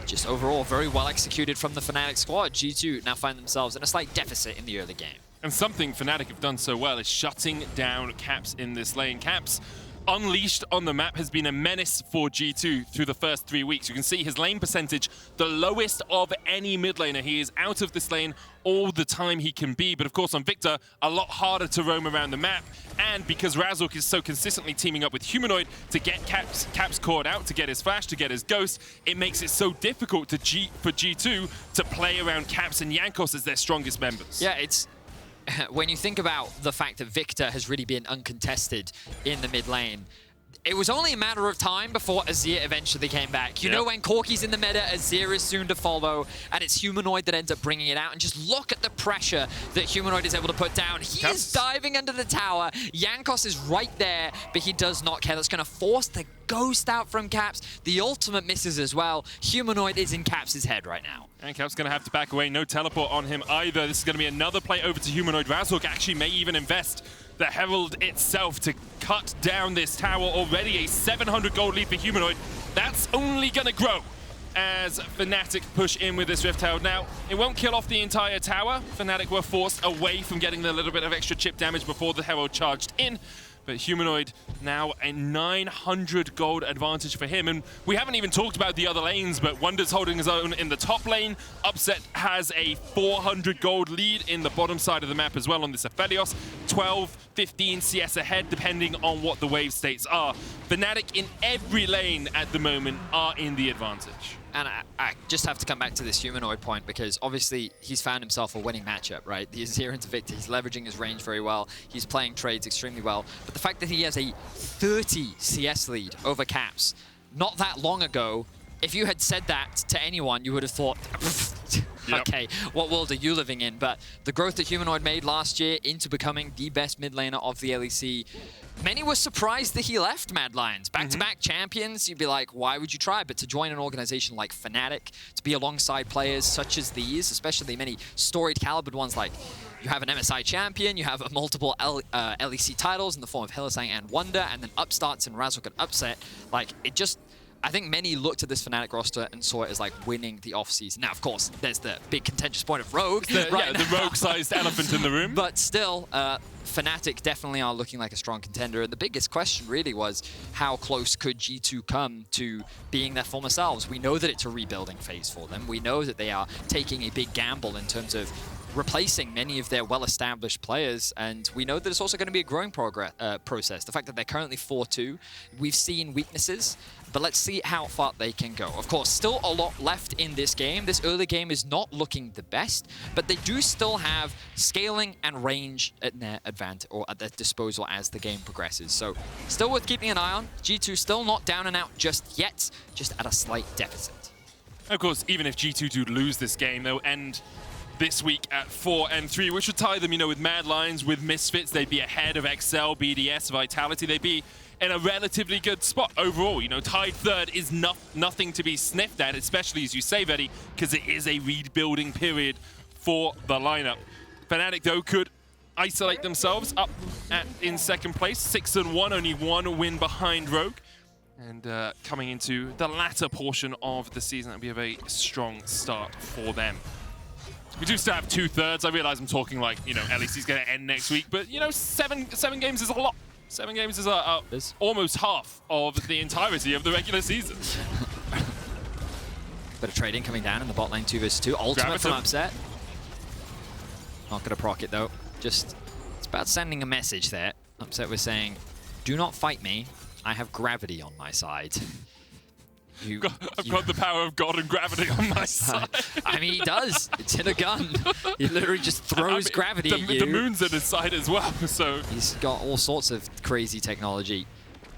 Just overall, very well executed from the Fnatic squad. G2 now find themselves in a slight deficit in the early game. And something Fnatic have done so well is shutting down Caps in this lane. Caps, unleashed on the map, has been a menace for G2 through the first 3 weeks. You can see his lane percentage, the lowest of any mid laner. He is out of this lane all the time he can be. But of course on Viktor, a lot harder to roam around the map. And because Razork is so consistently teaming up with Humanoid to get Caps caught out, to get his flash, to get his ghost, it makes it so difficult for G2 to play around Caps and Jankos as their strongest members. Yeah, it's when you think about the fact that Viktor has really been uncontested in the mid lane, it was only a matter of time before Azir eventually came back. You know, when Corki's in the meta, Azir is soon to follow, and it's Humanoid that ends up bringing it out. And just look at the pressure that Humanoid is able to put down. He is diving under the tower. Jankos is right there, but he does not care. That's going to force the ghost out from Caps. The ultimate misses as well. Humanoid is in Caps' head right now. And Caps going to have to back away. No teleport on him either. This is going to be another play over to Humanoid. Razork actually may even invest the Herald itself to cut down this tower. Already a 700 gold lead for Humanoid. That's only going to grow as Fnatic push in with this Rift Herald. Now, it won't kill off the entire tower. Fnatic were forced away from getting the little bit of extra chip damage before the Herald charged in. But Humanoid now a 900 gold advantage for him. And we haven't even talked about the other lanes, but Wunder's holding his own in the top lane. Upset has a 400 gold lead in the bottom side of the map as well on this Aphelios. 12, 15 CS ahead, depending on what the wave states are. Fnatic in every lane at the moment are in the advantage. And I just have to come back to this Humanoid point, because obviously he's found himself a winning matchup, right? The Azir into Viktor, he's leveraging his range very well. He's playing trades extremely well. But the fact that he has a 30 CS lead over Caps, not that long ago, if you had said that to anyone, you would have thought, Okay, what world are you living in? But the growth that Humanoid made last year into becoming the best mid laner of the LEC, many were surprised that he left Mad Lions. Back-to-back champions, you'd be like, why would you try? But to join an organization like Fnatic, to be alongside players such as these, especially many storied calibered ones like you have an MSI champion, you have multiple LEC titles in the form of Hylissang and Wunder, and then upstarts in Razork and Upset. Like, it just, I think many looked at this Fnatic roster and saw it as like winning the offseason. Now, of course, there's the big contentious point of Rogue. The Rogue-sized elephant in the room. But still, Fnatic definitely are looking like a strong contender. And the biggest question really was, how close could G2 come to being their former selves? We know that it's a rebuilding phase for them. We know that they are taking a big gamble in terms of replacing many of their well-established players, and we know that it's also going to be a growing process. The fact that they're currently 4-2, we've seen weaknesses, but let's see how far they can go. Of course, still a lot left in this game. This early game is not looking the best, but they do still have scaling and range at their advantage or at their disposal as the game progresses. So still worth keeping an eye on. G2 still not down and out just yet, just at a slight deficit. Of course, even if G2 do lose this game, they'll end this week at 4-3, which would tie them, with Mad Lions, with Misfits. They'd be ahead of XL, BDS, Vitality. They'd be in a relatively good spot overall. Tied third is nothing to be sniffed at, especially, as you say, Vedi, because it is a rebuilding period for the lineup. Fnatic, though, could isolate themselves up in second place, 6-1, only one win behind Rogue. And coming into the latter portion of the season, that'll be a very strong start for them. We do still have 2/3. I realize I'm talking like, LEC's going to end next week, but, seven games is a lot. 7 games is almost half of the entirety of the regular season. Bit of trading coming down in the bot lane 2 vs 2. Ultimate from Upset. Not going to proc it, though. Just, it's about sending a message there. Upset was saying, do not fight me. I have gravity on my side. I've got the power of God and gravity on my side. I mean, he does. It's in a gun. He literally just throws gravity at you. The moon's at his side as well, so... He's got all sorts of crazy technology.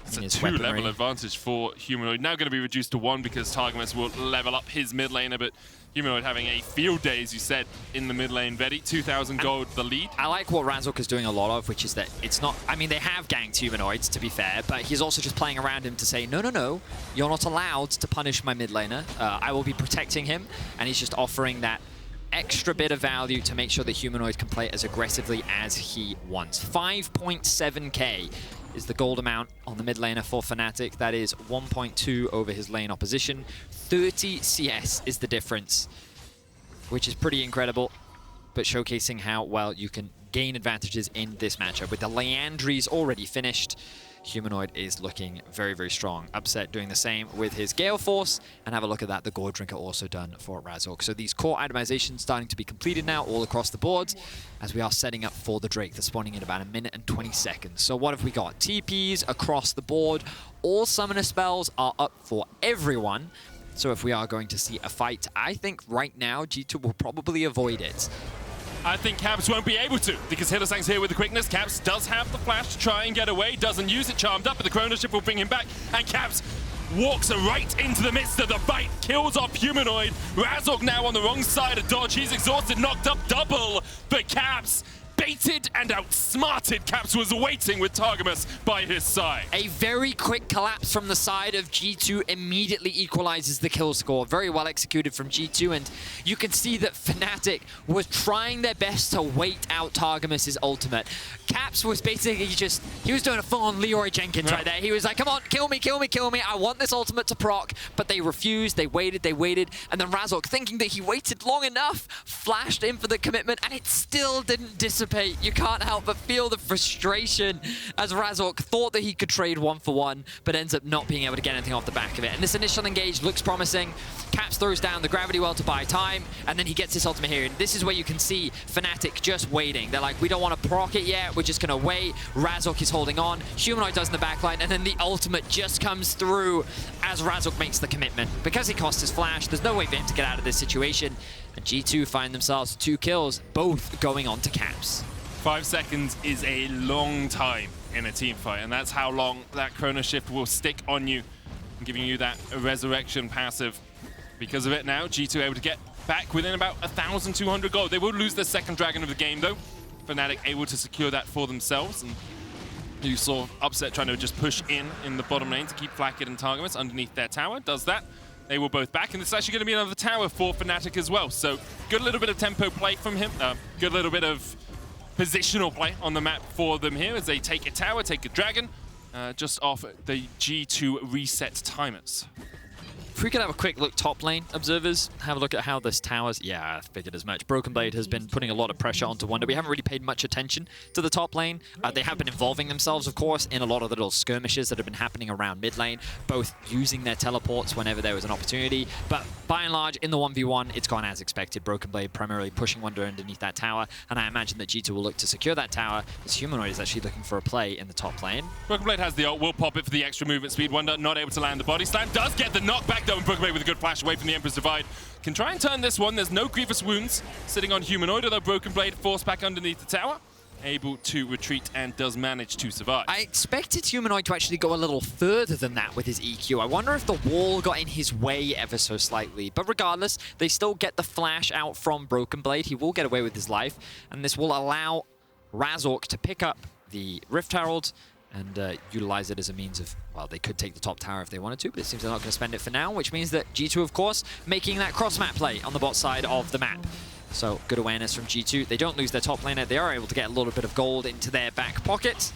It's a 2-level advantage for Humanoid. Now going to be reduced to 1 because Targamas will level up his mid laner, but Humanoid having a field day, as you said, in the mid lane. Vedi, 2,000 gold, the lead. I like what Razork is doing a lot of, which is that it's not... I mean, they have ganked Humanoids, to be fair, but he's also just playing around him to say, no, you're not allowed to punish my mid laner. I will be protecting him, and he's just offering that extra bit of value to make sure that Humanoid can play as aggressively as he wants. 5.7k is the gold amount on the mid laner for Fnatic. That is 1.2 over his lane opposition. 30 CS is the difference, which is pretty incredible, but showcasing how well you can gain advantages in this matchup. With the Leandries already finished, Humanoid is looking very, very strong. Upset doing the same with his Gale Force, and have a look at that, the Gore Drinker also done for Razork. So these core itemizations starting to be completed now all across the board, as we are setting up for the Drake. They're spawning in about 1 minute and 20 seconds. So what have we got? TPs across the board. All summoner spells are up for everyone. So if we are going to see a fight, I think right now G2 will probably avoid it. I think Caps won't be able to, because Hylissang's here with the quickness. Caps does have the flash to try and get away, doesn't use it, charmed up, but the Chrono Shift will bring him back, and Caps walks right into the midst of the fight, kills off Humanoid. Razork now on the wrong side of dodge. He's exhausted, knocked up double, but Caps baited and outsmarted. Caps was waiting with Targamas by his side. A very quick collapse from the side of G2 immediately equalizes the kill score. Very well executed from G2, and you can see that Fnatic was trying their best to wait out Targamas' ultimate. Caps was basically just, he was doing a full-on Leroy Jenkins right there. He was like, come on, kill me, kill me, kill me. I want this ultimate to proc, but they refused, they waited, and then Razork, thinking that he waited long enough, flashed in for the commitment, and it still didn't dissipate. You can't help but feel the frustration as Razork thought that he could trade 1-for-1, but ends up not being able to get anything off the back of it. And this initial engage looks promising. Caps throws down the gravity well to buy time, and then he gets his ultimate here. And this is where you can see Fnatic just waiting. They're like, we don't want to proc it yet, we're just going to wait. Razork is holding on. Humanoid does in the backline, and then the ultimate just comes through as Razork makes the commitment. Because he cost his flash, there's no way for him to get out of this situation. And G2 find themselves 2 kills, both going on to Caps. 5 seconds is a long time in a team fight, and that's how long that Chrono Shift will stick on you, giving you that resurrection passive. Because of it now, G2 able to get back within about 1,200 gold. They will lose their second dragon of the game, though. Fnatic able to secure that for themselves. And you saw Upset trying to just push in the bottom lane to keep Flakked and Targamas underneath their tower. Does that. They were both back, and this is actually going to be another tower for Fnatic as well. So good little bit of tempo play from him. Good little bit of positional play on the map for them here as they take a tower, take a dragon, just off the G2 reset timers. If we could have a quick look top lane, observers, have a look at how this tower's... Yeah, I figured as much. BrokenBlade has been putting a lot of pressure onto Wunder. We haven't really paid much attention to the top lane. They have been involving themselves, of course, in a lot of the little skirmishes that have been happening around mid lane, both using their teleports whenever there was an opportunity. But by and large, in the 1v1, it's gone as expected. BrokenBlade primarily pushing Wunder underneath that tower, and I imagine that G2 will look to secure that tower, as Humanoid is actually looking for a play in the top lane. BrokenBlade has the ult, will pop it for the extra movement speed. Wunder not able to land the body slam, does get the knockback though, and BrokenBlade with a good flash away from the Emperor's Divide. Can try and turn this one. There's no grievous wounds sitting on Humanoid, although BrokenBlade forced back underneath the tower. Able to retreat and does manage to survive. I expected Humanoid to actually go a little further than that with his EQ. I wonder if the wall got in his way ever so slightly. But regardless, they still get the flash out from BrokenBlade. He will get away with his life, and this will allow Razork to pick up the Rift Herald and utilize it as a means of, well, they could take the top tower if they wanted to, but it seems they're not going to spend it for now, which means that G2, of course, making that cross-map play on the bot side of the map. So good awareness from G2. They don't lose their top laner. They are able to get a little bit of gold into their back pocket.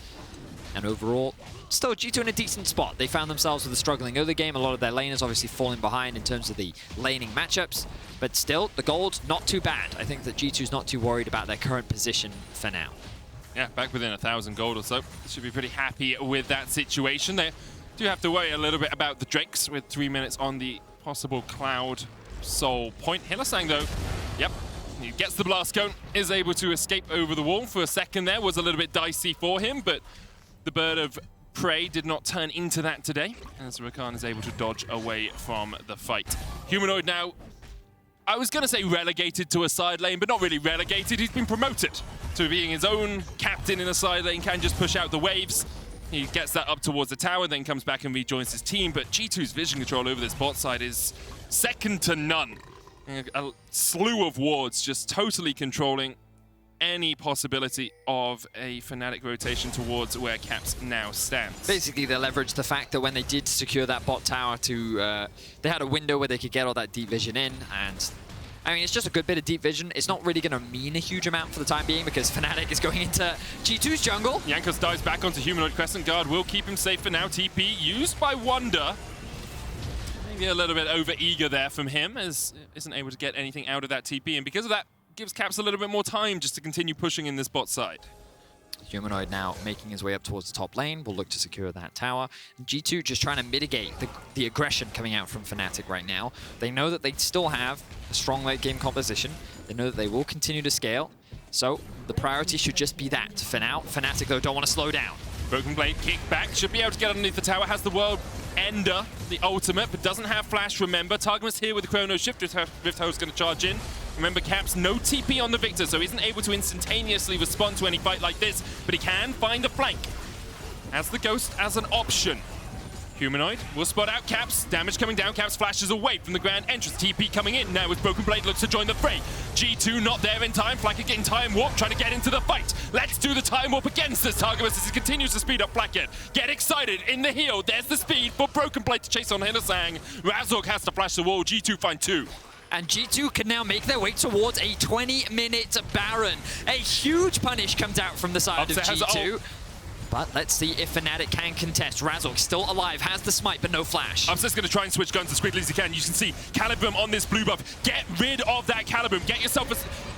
And overall, still G2 in a decent spot. They found themselves with a struggling early game. A lot of their laners obviously falling behind in terms of the laning matchups. But still, the gold, not too bad. I think that G2's not too worried about their current position for now. Yeah, back within 1,000 gold or so. Should be pretty happy with that situation. They do have to worry a little bit about the Drakes with 3 minutes on the possible Cloud Soul point. Hylissang, though, yep, he gets the blast cone, is able to escape over the wall for a second there. Was a little bit dicey for him, but the Bird of Prey did not turn into that today, as Rakan is able to dodge away from the fight. Humanoid now, I was going to say relegated to a side lane, but not really relegated. He's been promoted to being his own captain in a side lane, can just push out the waves. He gets that up towards the tower, then comes back and rejoins his team. But G2's vision control over this bot side is second to none. A slew of wards just totally controlling any possibility of a Fnatic rotation towards where Caps now stands. Basically, they leveraged the fact that when they did secure that bot tower they had a window where they could get all that deep vision in, and I mean, it's just a good bit of deep vision. It's not really going to mean a huge amount for the time being because Fnatic is going into G2's jungle. Jankos dives back onto Humanoid. Crescent Guard will keep him safe for now. TP used by Wunder. Maybe a little bit over-eager there from him, as isn't able to get anything out of that TP, and because of that, gives Caps a little bit more time just to continue pushing in this bot side. Humanoid now making his way up towards the top lane. Will look to secure that tower. G2 just trying to mitigate the aggression coming out from Fnatic right now. They know that they still have a strong late game composition. They know that they will continue to scale. So the priority should just be that. For now, Fnatic though don't want to slow down. BrokenBlade kick back, should be able to get underneath the tower, has the World Ender, the ultimate, but doesn't have flash, remember. Targamas here with the Chrono Shift, Rift Host going to charge in. Remember, Caps, no TP on the Viktor, so he isn't able to instantaneously respond to any fight like this, but he can find a flank. As the Ghost as an option. Humanoid will spot out Caps. Damage coming down. Caps flashes away from the grand entrance. TP coming in now as BrokenBlade looks to join the fray. G2 not there in time. Flakked getting time warp, trying to get into the fight. Let's do the time warp against this Targamas as he continues to speed up Flakked. Get excited in the heel. There's the speed for BrokenBlade to chase on Hylissang. Razork has to flash the wall. G2 find 2. And G2 can now make their way towards a 20-minute Baron. A huge punish comes out from the side of G2. But let's see if Fnatic can contest. Razork still alive, has the smite, but no flash. Upset's going to try and switch guns as quickly as he can. You can see Calibrum on this blue buff. Get rid of that Calibrum. Get yourself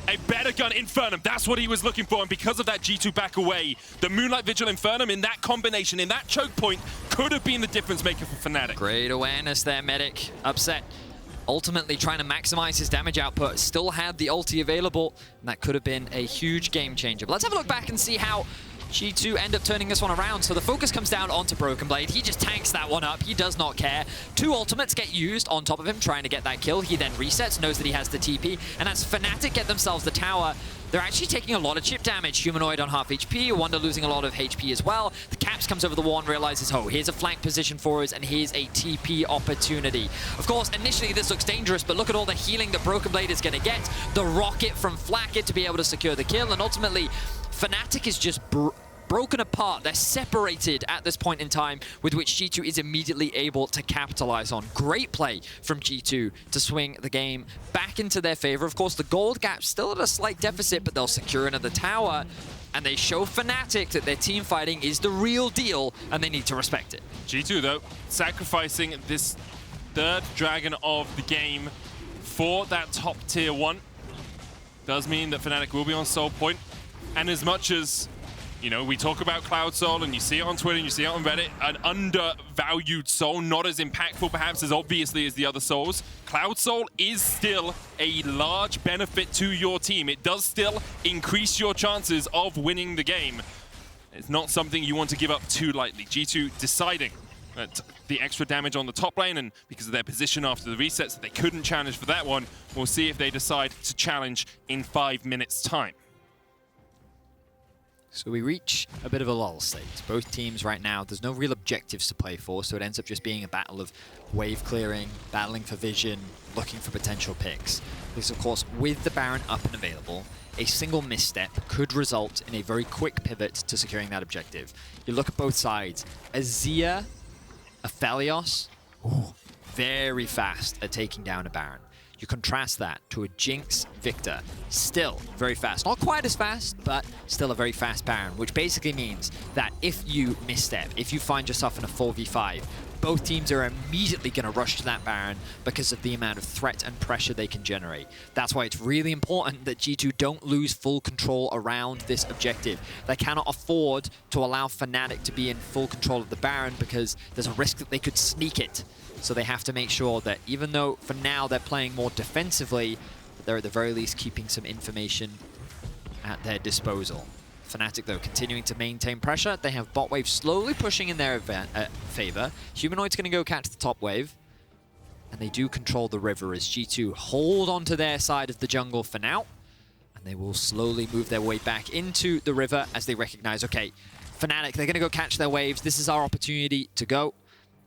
a better gun, Infernum. That's what he was looking for, and because of that, G2 back away. The Moonlight Vigil Infernum in that combination, in that choke point, could have been the difference maker for Fnatic. Great awareness there, Medic. Upset ultimately trying to maximize his damage output. Still had the ulti available, and that could have been a huge game changer. But let's have a look back and see how G2 end up turning this one around. So the focus comes down onto BrokenBlade. He just tanks that one up. He does not care. 2 ultimates get used on top of him, trying to get that kill. He then resets, knows that he has the TP. And as Fnatic get themselves the tower, they're actually taking a lot of chip damage. Humanoid on half HP, Wunder losing a lot of HP as well. The Caps comes over the wall and realizes, oh, here's a flank position for us, and here's a TP opportunity. Of course, initially this looks dangerous, but look at all the healing that BrokenBlade is going to get. The rocket from Flakked to be able to secure the kill, and ultimately, Fnatic is just broken apart. They're separated at this point in time, with which G2 is immediately able to capitalize on. Great play from G2 to swing the game back into their favor. Of course, the gold gap's still at a slight deficit, but they'll secure another tower, and they show Fnatic that their team fighting is the real deal, and they need to respect it. G2, though, sacrificing this third dragon of the game for that top tier 1 does mean that Fnatic will be on soul point. And as much as, you know, we talk about Cloud Soul, and you see it on Twitter, and you see it on Reddit, an undervalued soul, not as impactful perhaps as obviously as the other souls. Cloud Soul is still a large benefit to your team. It does still increase your chances of winning the game. It's not something you want to give up too lightly. G2 deciding that the extra damage on the top lane, and because of their position after the resets, that they couldn't challenge for that one. We'll see if they decide to challenge in 5 minutes' time. So we reach a bit of a lull state. Both teams right now, there's no real objectives to play for, so it ends up just being a battle of wave clearing, battling for vision, looking for potential picks. Because of course, with the Baron up and available, a single misstep could result in a very quick pivot to securing that objective. You look at both sides. Azir, Aphelios, very fast at taking down a Baron. You contrast that to a Jinx Viktor, still very fast. Not quite as fast, but still a very fast Baron, which basically means that if you misstep, if you find yourself in a 4v5, both teams are immediately going to rush to that Baron because of the amount of threat and pressure they can generate. That's why it's really important that G2 don't lose full control around this objective. They cannot afford to allow Fnatic to be in full control of the Baron because there's a risk that they could sneak it. So they have to make sure that even though for now they're playing more defensively, they're at the very least keeping some information at their disposal. Fnatic, though, continuing to maintain pressure. They have bot wave slowly pushing in their favor. Humanoid's going to go catch the top wave. And they do control the river as G2 hold onto their side of the jungle for now. And they will slowly move their way back into the river as they recognize, okay, Fnatic, they're going to go catch their waves. This is our opportunity to go.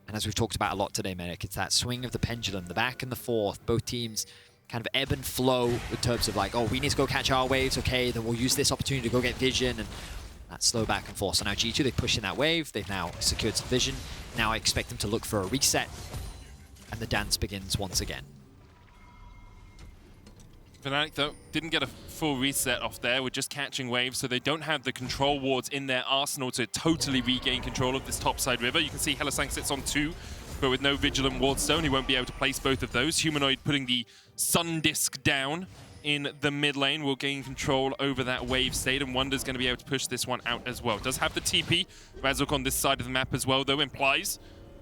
And as we've talked about a lot today, Medic, it's that swing of the pendulum, the back and the forth. Both teams kind of ebb and flow in terms of like, oh, we need to go catch our waves, okay, then we'll use this opportunity to go get vision, and that slow back and forth. So now G2, they push in that wave, they've now secured some vision. Now I expect them to look for a reset, and the dance begins once again. Fnatic, though, didn't get a full reset off there. We're just catching waves, so they don't have the control wards in their arsenal to totally regain control of this topside river. You can see Hylissang sits on 2, but with no Vigilant Wardstone, he won't be able to place both of those. Humanoid putting the Sun Disc down in the mid lane will gain control over that wave state, and Wunder's going to be able to push this one out as well. Does have the TP. Razork on this side of the map as well, though, implies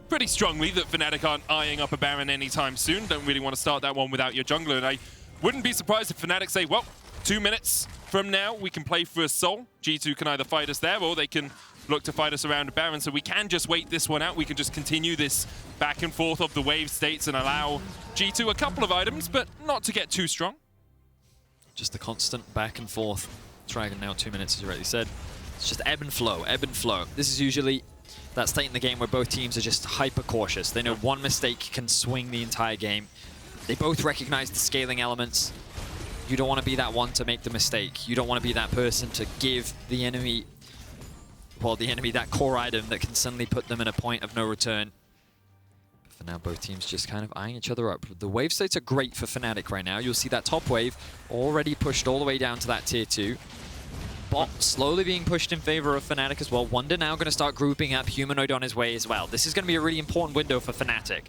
pretty strongly that Fnatic aren't eyeing up a Baron anytime soon. Don't really want to start that one without your jungler, and I wouldn't be surprised if Fnatic say, well, 2 minutes from now, we can play for a soul. G2 can either fight us there, or they can look to fight us around a Baron. So we can just wait this one out. We can just continue this back and forth of the wave states and allow G2 a couple of items, but not to get too strong. Just the constant back and forth. Dragon now 2 minutes, as you rightly said. It's just ebb and flow, ebb and flow. This is usually that state in the game where both teams are just hyper cautious. They know one mistake can swing the entire game. They both recognize the scaling elements. You don't want to be that one to make the mistake. You don't want to be that person to give the enemy, well, the enemy that core item that can suddenly put them in a point of no return. But for now, both teams just kind of eyeing each other up. The wave states are great for Fnatic right now. You'll see that top wave already pushed all the way down to that tier 2. Bot slowly being pushed in favor of Fnatic as well. Wunder now going to start grouping up Humanoid on his way as well. This is going to be a really important window for Fnatic.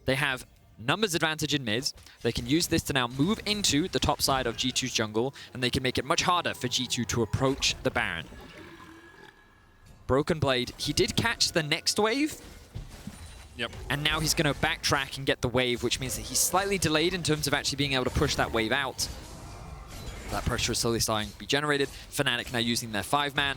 They have numbers advantage in mids. They can use this to now move into the top side of G2's jungle, and they can make it much harder for G2 to approach the Baron. BrokenBlade, he did catch the next wave. Yep. And now he's going to backtrack and get the wave, which means that he's slightly delayed in terms of actually being able to push that wave out. That pressure is slowly starting to be generated. Fnatic now using their 5-man.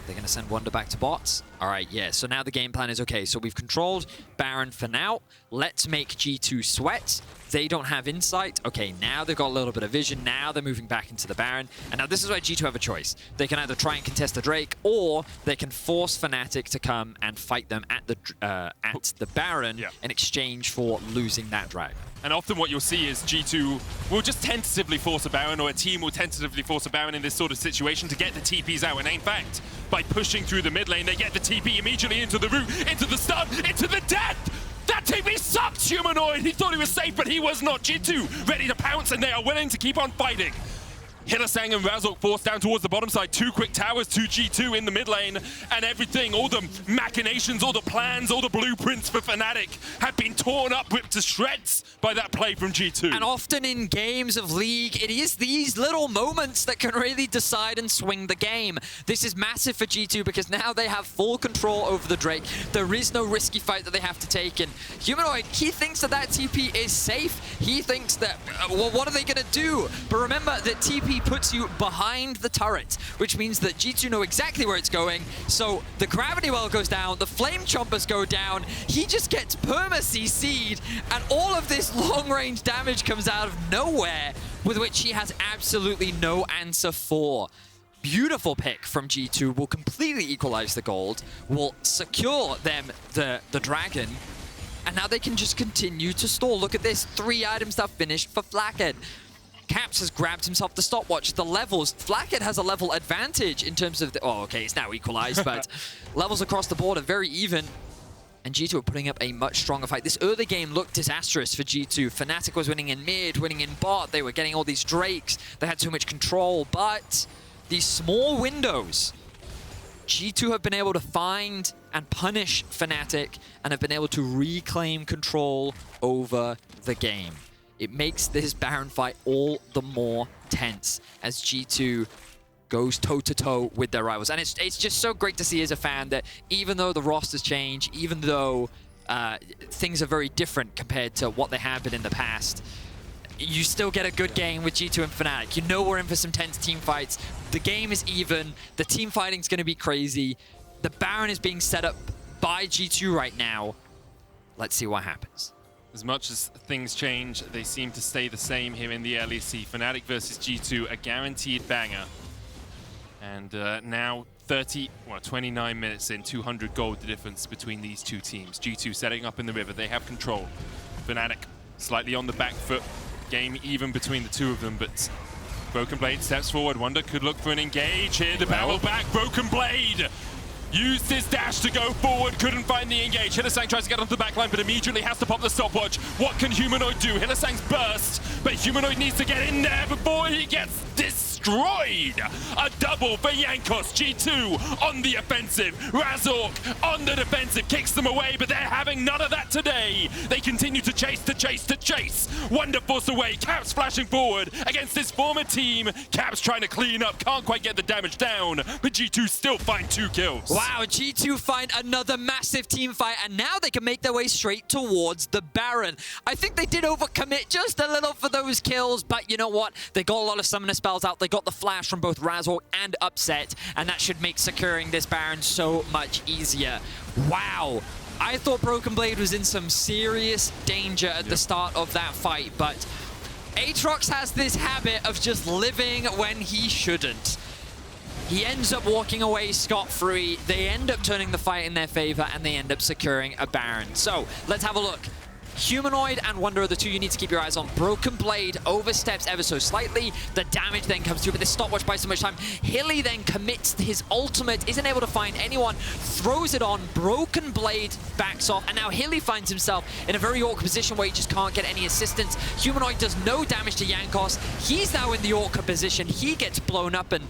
They're going to send Wunder back to bots. All right, yeah, so now the game plan is okay. So we've controlled Baron for now. Let's make G2 sweat. They don't have insight. Okay, now they've got a little bit of vision. Now they're moving back into the Baron. And now this is where G2 have a choice. They can either try and contest the Drake, or they can force Fnatic to come and fight them at the Baron in exchange for losing that dragon. And often what you'll see is G2 will just tentatively force a Baron, or a team will tentatively force a Baron in this sort of situation to get the TPs out. And in fact, by pushing through the mid lane, they get the TP immediately into the root, into the stun, into the death! That TP sucked, Humanoid! He thought he was safe, but he was not. G2 ready to pounce, and they are willing to keep on fighting. Hylissang and Razork forced down towards the bottom side. 2 quick towers to G2 in the mid lane. And everything, all the machinations, all the plans, all the blueprints for Fnatic have been torn up, ripped to shreds by that play from G2. And often in games of League, it is these little moments that can really decide and swing the game. This is massive for G2 because now they have full control over the Drake. There is no risky fight that they have to take. And Humanoid, he thinks that that TP is safe. He thinks that, well, what are they going to do? But remember that TP puts you behind the turret, which means that G2 know exactly where it's going. So the gravity well goes down, the flame chompers go down, he just gets perma-CC'd, and all of this long-range damage comes out of nowhere, with which he has absolutely no answer for. Beautiful pick from G2, will completely equalize the gold, will secure them the dragon, and now they can just continue to stall. Look at this, 3 items that finished for Flakked. Caps has grabbed himself the stopwatch. The levels, Flakked has a level advantage in terms of the, oh, okay, it's now equalized, but levels across the board are very even. And G2 are putting up a much stronger fight. This early game looked disastrous for G2. Fnatic was winning in mid, winning in bot. They were getting all these Drakes. They had too much control, but these small windows, G2 have been able to find and punish Fnatic and have been able to reclaim control over the game. It makes this Baron fight all the more tense as G2 goes toe-to-toe with their rivals. And it's just so great to see as a fan that even though the rosters change, even though things are very different compared to what they have been in the past, you still get a good game with G2 and Fnatic. You know we're in for some tense team fights. The game is even. The team fighting's going to be crazy. The Baron is being set up by G2 right now. Let's see what happens. As much as things change, they seem to stay the same here in the LEC. Fnatic versus G2, a guaranteed banger. And now 29 minutes in, 200 gold the difference between these two teams. G2 setting up in the river, they have control. Fnatic slightly on the back foot, game even between the two of them, but BrokenBlade steps forward. Wunder could look for an engage here, the barrel back, BrokenBlade! Used his dash to go forward, couldn't find the engage. Hylissang tries to get onto the backline, but immediately has to pop the stopwatch. What can Humanoid do? Hylissang's burst, but Humanoid needs to get in there before he gets destroyed. A double for Jankos. G2 on the offensive. Razork on the defensive, kicks them away, but they're having none of that today. They continue to chase, to chase, to chase. Wunder forced away, Caps flashing forward against this former team. Caps trying to clean up, can't quite get the damage down, but G2 still find 2 kills. Wow, G2 find another massive team fight, and now they can make their way straight towards the Baron. I think they did overcommit just a little for those kills, but you know what? They got a lot of summoner spells out. They got the flash from both Razork and Upset, and that should make securing this Baron so much easier. Wow. I thought BrokenBlade was in some serious danger at the start of that fight, but Aatrox has this habit of just living when he shouldn't. He ends up walking away scot-free. They end up turning the fight in their favor, and they end up securing a Baron. So let's have a look. Humanoid and Wunder are the two you need to keep your eyes on. BrokenBlade oversteps ever so slightly. The damage then comes through, but this stopwatch buys so much time. Hilly then commits his ultimate, isn't able to find anyone, throws it on. BrokenBlade backs off, and now Hilly finds himself in a very awkward position where he just can't get any assistance. Humanoid does no damage to Jankos. He's now in the awkward position. He gets blown up, and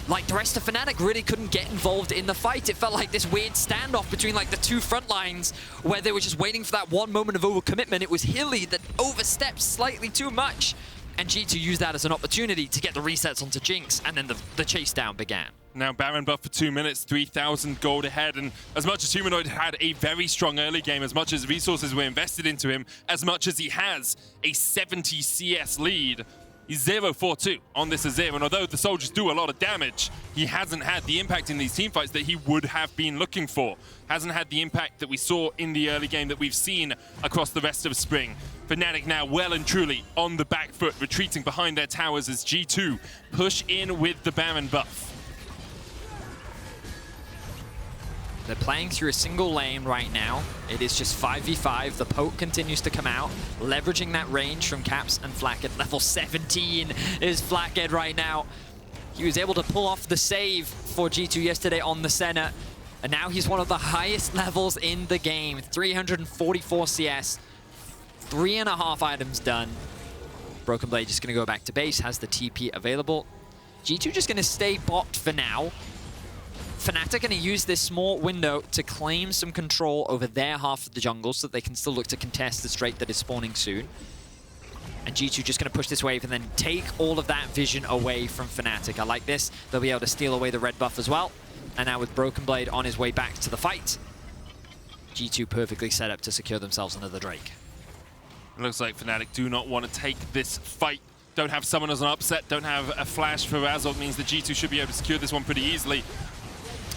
like the rest of Fnatic really couldn't get involved in the fight. It felt like this weird standoff between like the two front lines where they were just waiting for that one moment of overcommitment. It was Hilly that overstepped slightly too much, and G2 used that as an opportunity to get the resets onto Jinx, and then the chase down began. Now Baron buff for 2 minutes, 3,000 gold ahead, and as much as Humanoid had a very strong early game, as much as resources were invested into him, as much as he has a 70 CS lead, He's 0-4-2 on this Azir, and although the soldiers do a lot of damage, he hasn't had the impact in these teamfights that he would have been looking for. Hasn't had the impact that we saw in the early game that we've seen across the rest of Spring. Fnatic now well and truly on the back foot, retreating behind their towers as G2 push in with the Baron buff. They're playing through a single lane right now. It is just 5v5. The poke continues to come out, leveraging that range from Caps and Flakked. Level 17 is Flakked right now. He was able to pull off the save for G2 yesterday on the Senna, and now he's one of the highest levels in the game. 344 CS, 3.5 items done. BrokenBlade just going to go back to base, has the TP available. G2 just going to stay bot for now. Fnatic going to use this small window to claim some control over their half of the jungle so that they can still look to contest the Drake that is spawning soon. And G2 just going to push this wave and then take all of that vision away from Fnatic. I like this. They'll be able to steal away the red buff as well. And now with BrokenBlade on his way back to the fight, G2 perfectly set up to secure themselves another Drake. It looks like Fnatic do not want to take this fight. Don't have summoners on upset, don't have a flash for Razork, means that G2 should be able to secure this one pretty easily.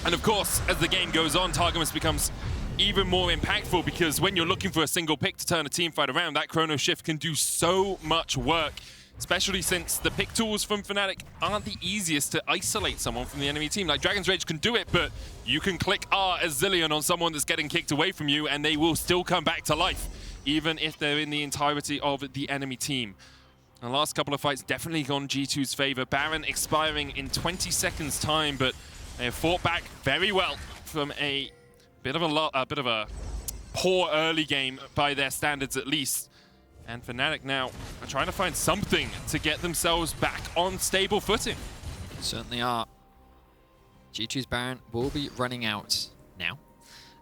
And of course, as the game goes on, Targamas becomes even more impactful, because when you're looking for a single pick to turn a team fight around, that chrono shift can do so much work, especially since the pick tools from Fnatic aren't the easiest to isolate someone from the enemy team. Like Dragon's Rage can do it, but you can click R as Zilean on someone that's getting kicked away from you and they will still come back to life, even if they're in the entirety of the enemy team. The last couple of fights definitely gone G2's favor. Baron expiring in 20 seconds time, but they have fought back very well from a bit of a poor early game by their standards at least. And Fnatic now are trying to find something to get themselves back on stable footing. Certainly are. G2's Baron will be running out now.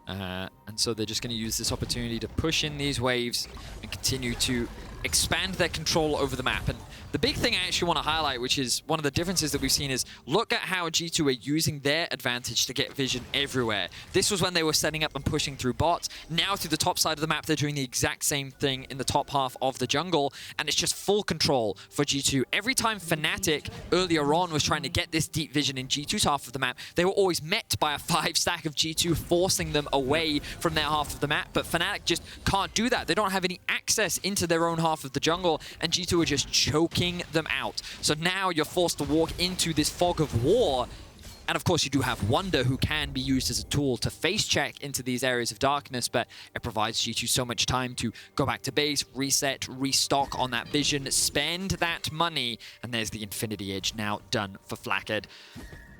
And so they're just going to use this opportunity to push in these waves and continue to expand their control over the map. And the big thing I actually want to highlight, which is one of the differences that we've seen, is look at how G2 are using their advantage to get vision everywhere. This was when they were setting up and pushing through bots. Now through the top side of the map, they're doing the exact same thing in the top half of the jungle, and it's just full control for G2. Every time Fnatic earlier on was trying to get this deep vision in G2's half of the map, they were always met by a 5-stack of G2 forcing them away from their half of the map, but Fnatic just can't do that. They don't have any access into their own half of the jungle, and G2 are just choking them out. So now you're forced to walk into this fog of war. And of course you do have Wunder, who can be used as a tool to face check into these areas of darkness, but it provides G2 so much time to go back to base, reset, restock on that vision, spend that money, and there's the Infinity Edge now done for Flakked.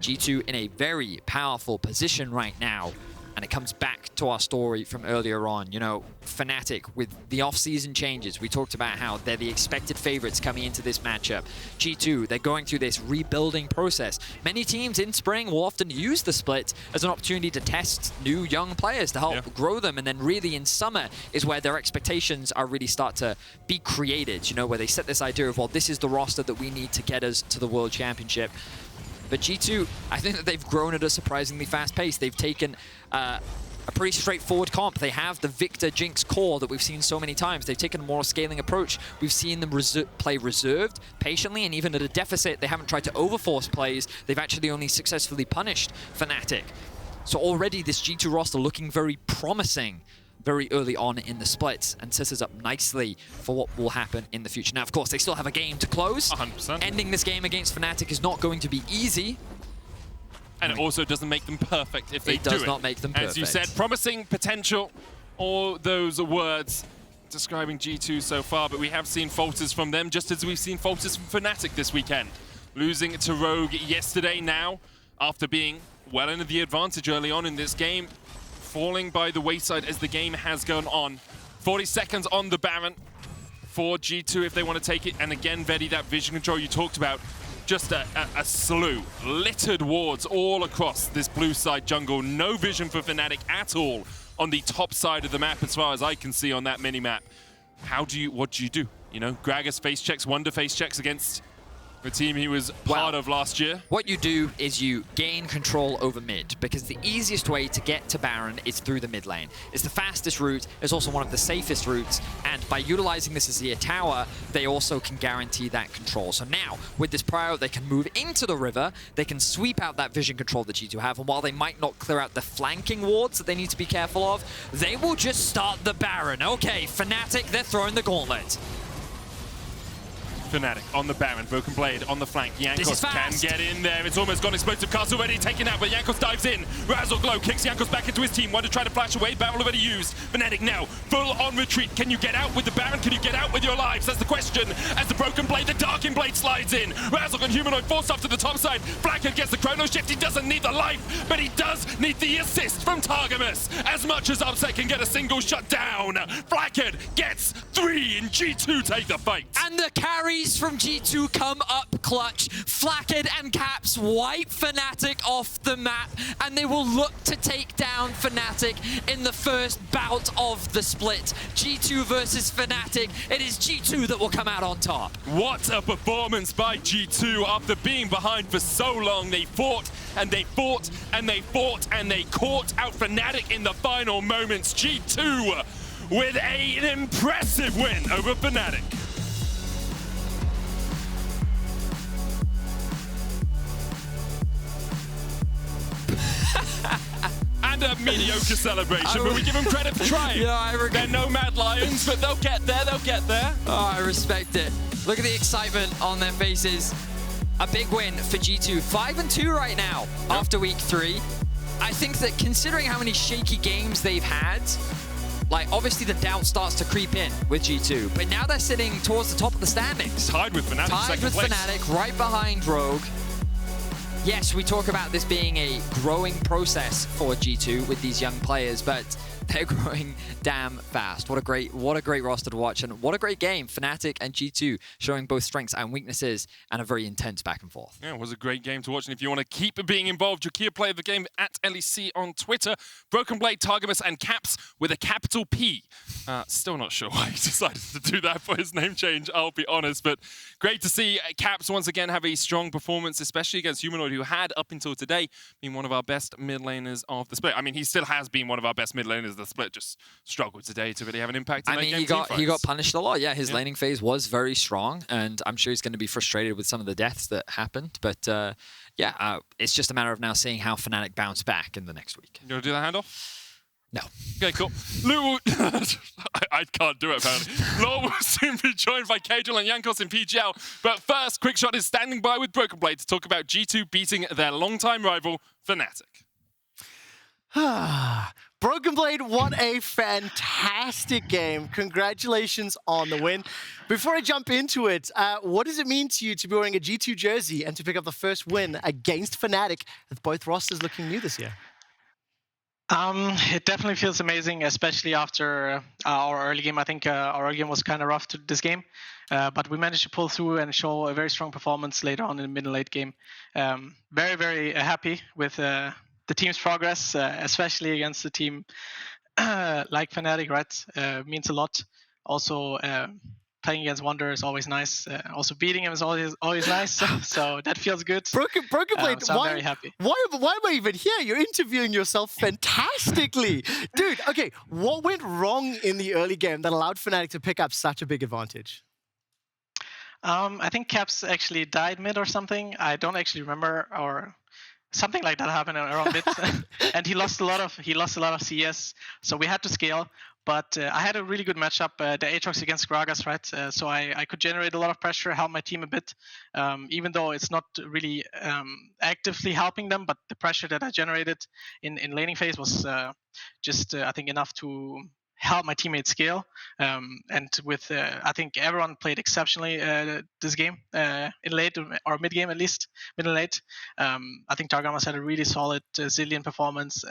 G2 in a very powerful position right now. And it comes back to our story from earlier on. You know, Fnatic, with the off-season changes, we talked about how they're the expected favorites coming into this matchup. G2, they're going through this rebuilding process. Many teams in spring will often use the split as an opportunity to test new young players to help grow them. And then really in summer is where their expectations are really start to be created, you know, where they set this idea of, well, this is the roster that we need to get us to the World Championship. But G2, I think that they've grown at a surprisingly fast pace. They've taken a pretty straightforward comp. They have the Viktor Jinx core that we've seen so many times. They've taken a more scaling approach. We've seen them play reserved, patiently, and even at a deficit, they haven't tried to overforce plays. They've actually only successfully punished Fnatic. So already this G2 roster looking very promising very early on in the splits, and sets us up nicely for what will happen in the future. Now, of course, they still have a game to close. 100%. Ending this game against Fnatic is not going to be easy. And it also doesn't make them perfect if they do it. It does not make them perfect. As you said, promising potential, all those words describing G2 so far, but we have seen falters from them, just as we've seen falters from Fnatic this weekend. Losing to Rogue yesterday now, after being well into the advantage early on in this game, falling by the wayside as the game has gone on. 40 seconds on the Baron for G2 if they want to take it. And again, Vedi, that vision control you talked about, just a slew, littered wards all across this blue side jungle. No vision for Fnatic at all on the top side of the map as far as I can see on that mini-map. What do you do? You know, Gragas face checks, Wunder face checks against The team he was part of last year. What you do is you gain control over mid, because the easiest way to get to Baron is through the mid lane. It's the fastest route, it's also one of the safest routes, and by utilizing this Azir tower, they also can guarantee that control. So now, with this prio, they can move into the river, they can sweep out that vision control that G2 have, and while they might not clear out the flanking wards that they need to be careful of, they will just start the Baron. Okay, Fnatic, they're throwing the gauntlet. Fnatic on the Baron, BrokenBlade on the flank. Jankos can get in there. It's almost got explosive cast already taken out, but Jankos dives in. Razork low, kicks Jankos back into his team. Wunder trying to flash away, barrel already used. Fnatic now, full on retreat. Can you get out with the Baron? Can you get out with your lives? That's the question. As the BrokenBlade, the Darkin Blade slides in. Razork and Humanoid forced off to the top side. Flakked gets the chrono shift. He doesn't need the life, but he does need the assist from Targamas. As much as Upset can get a single shut down. Flakked gets 3 and G2 take the fight. And the carries from G2 come up clutch. Flakked and Caps wipe Fnatic off the map, and they will look to take down Fnatic in the first bout of the split. G2 versus Fnatic. It is G2 that will come out on top. What a performance by G2 after being behind for so long. They fought and they fought and they fought and they caught out Fnatic in the final moments. G2 with an impressive win over Fnatic. And a mediocre celebration, but we give them credit for trying. Yeah, They're no Mad Lions, but they'll get there, they'll get there. Oh, I respect it. Look at the excitement on their faces. A big win for G2. 5-2 right now after week 3. I think that considering how many shaky games they've had, like, obviously the doubt starts to creep in with G2, but now they're sitting towards the top of the standings. Tied with Fnatic, Tied with Fnatic, right behind Rogue. Yes, we talk about this being a growing process for G2 with these young players, but they're growing damn fast. What a great roster to watch, and what a great game. Fnatic and G2 showing both strengths and weaknesses, and a very intense back and forth. Yeah, it was a great game to watch, and if you want to keep being involved, your key player of the game at LEC on Twitter. BrokenBlade, Targamas, and Caps with a capital P. Still not sure why he decided to do that for his name change, I'll be honest, but great to see Caps once again have a strong performance, especially against Humanoid, who had, up until today, been one of our best mid laners of the split. I mean, he still has been one of our best mid laners of the split, just struggled today to really have an impact in that game. He got punished a lot. Yeah, his laning phase was very strong, and I'm sure he's going to be frustrated with some of the deaths that happened. But it's just a matter of now seeing how Fnatic bounce back in the next week. You want to do that handoff? No. Okay, cool. Lou, I can't do it, apparently. Law will soon be joined by Caedrel and Jankos in PGL. But first, Quickshot is standing by with BrokenBlade to talk about G2 beating their longtime rival, Fnatic. BrokenBlade, what a fantastic game. Congratulations on the win. Before I jump into it, what does it mean to you to be wearing a G2 jersey and to pick up the first win against Fnatic, with both rosters looking new this year? It definitely feels amazing, especially after our early game. I think our early game was kind of rough to this game, but we managed to pull through and show a very strong performance later on in the mid and late game. Very, very happy with the team's progress, especially against the team like Fnatic, right? Means a lot. Also, playing against Wunder is always nice. Also, beating him is always nice. So that feels good. BrokenBlade, so I'm very happy. Why am I even here? You're interviewing yourself fantastically. Dude, okay, what went wrong in the early game that allowed Fnatic to pick up such a big advantage? I think Caps actually died mid or something. I don't actually remember, or something like that happened around mid. And he lost a lot of CS, so we had to scale. But I had a really good matchup, the Aatrox against Gragas, right? So I could generate a lot of pressure, help my team a bit, even though it's not really actively helping them. But the pressure that I generated in laning phase was just, I think, enough to help my teammates scale. And with, I think everyone played exceptionally this game, in late or mid game at least, mid and late. I think Targamas had a really solid Zilean performance,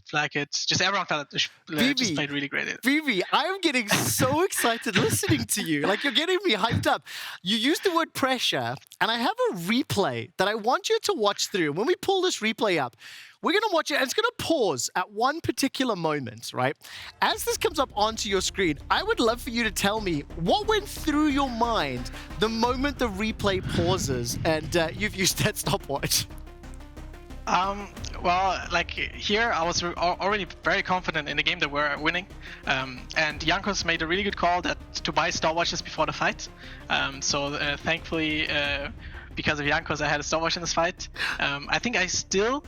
Flakked, just everyone just played really great. Vivi, I'm getting so excited listening to you. Like, you're getting me hyped up. You used the word pressure, and I have a replay that I want you to watch through. When we pull this replay up, we're going to watch it, and it's going to pause at one particular moment, right? As this comes up onto your screen, I would love for you to tell me what went through your mind the moment the replay pauses and you've used that stopwatch. Well, like here, I was already very confident in the game that we're winning, and Jankos made a really good call to buy stopwatches before the fight. So thankfully, because of Jankos, I had a stopwatch in this fight. I think I still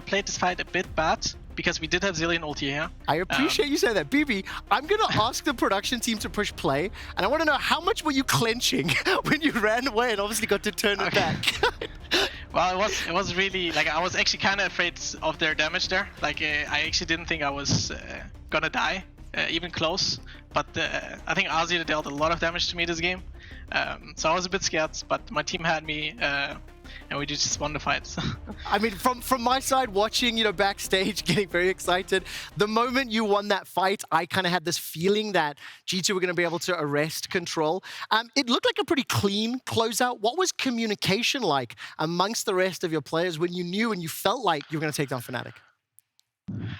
played this fight a bit bad, because we did have Zilean ulti here. I appreciate you saying that. BB, I'm going to ask the production team to push play, and I want to know how much were you clenching when you ran away and obviously got to turn it back? Well, it was really, like, I was actually kind of afraid of their damage there. Like, I actually didn't think I was gonna die, even close. But I think Azir dealt a lot of damage to me this game. So I was a bit scared, but my team had me, and we just won the fight. I mean, from my side, watching, backstage, getting very excited. The moment you won that fight, I kind of had this feeling that G2 were going to be able to arrest control. It looked like a pretty clean closeout. What was communication like amongst the rest of your players when you knew and you felt like you were going to take down Fnatic?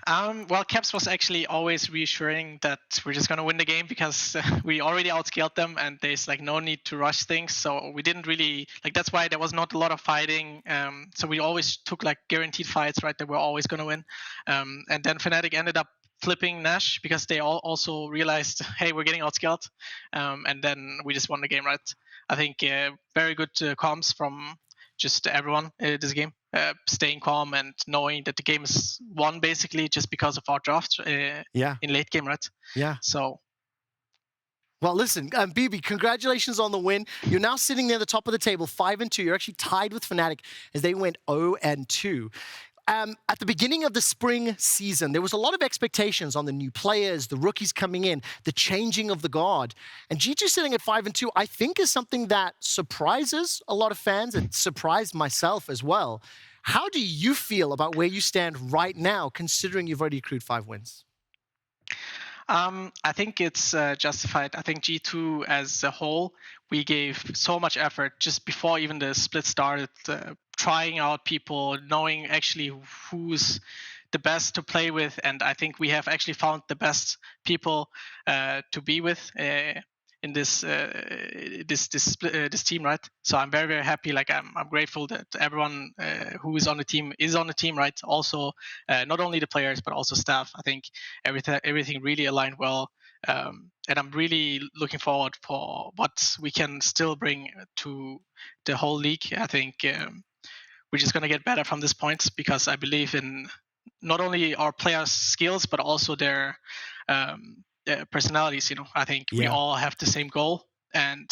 Well, Caps was actually always reassuring that we're just going to win the game, because we already outscaled them and there's like no need to rush things. So we didn't really, like, that's why there was not a lot of fighting. So we always took like guaranteed fights, right, that we're always going to win. And then Fnatic ended up flipping Nash because they all also realized, hey, we're getting outscaled. And then we just won the game, right? I think very good comms from just everyone this game. Staying calm and knowing that the game is won basically just because of our draft in late game, right? Yeah. So. Well, listen, BB, congratulations on the win. You're now sitting near the top of the table, 5-2. You're actually tied with Fnatic as they went 0-2. At the beginning of the spring season, there was a lot of expectations on the new players, the rookies coming in, the changing of the guard. And G2 sitting at 5-2, I think, is something that surprises a lot of fans. It surprised myself as well. How do you feel about where you stand right now, considering you've already accrued 5 wins? I think it's justified. I think G2 as a whole, we gave so much effort just before even the split started, trying out people, knowing actually who's the best to play with, and I think we have actually found the best people to be with in this team, right? So I'm very, very happy. Like I'm grateful that everyone who is on the team, right? Also, not only the players but also staff. I think everything really aligned well, and I'm really looking forward for what we can still bring to the whole league. I think we're just gonna get better from this point, because I believe in not only our players' skills but also their personalities. I think we all have the same goal, and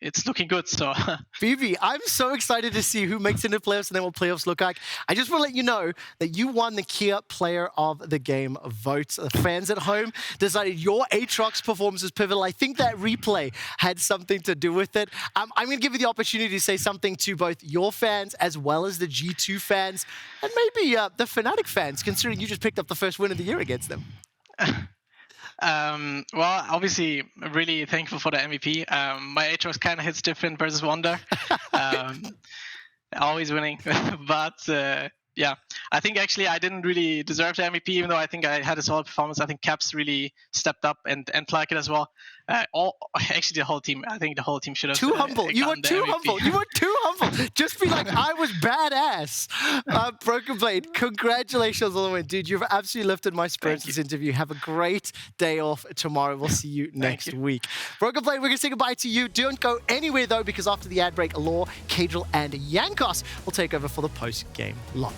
it's looking good. So, BB, I'm so excited to see who makes it into playoffs and then what playoffs look like. I just want to let you know that you won the Kia Player of the Game vote. The fans at home decided your Aatrox performance was pivotal. I think that replay had something to do with it. I'm going to give you the opportunity to say something to both your fans as well as the G2 fans, and maybe the Fnatic fans, considering you just picked up the first win of the year against them. Well, obviously, really thankful for the MVP. My Aatrox kind of hits different versus Wunder. Always winning. But yeah, I think actually I didn't really deserve the MVP, even though I think I had a solid performance. I think Caps really stepped up, and Flakked as well. Actually, the whole team. I think the whole team should have. Too humble. You were too humble. You were too humble. Just be like, I was badass. BrokenBlade, congratulations on the win, dude. You've absolutely lifted my spirits this interview. Have a great day off tomorrow. We'll see you next week. BrokenBlade, we're going to say goodbye to you. Don't go anywhere, though, because after the ad break, Law, Caedrel, and Jankos will take over for the post-game live.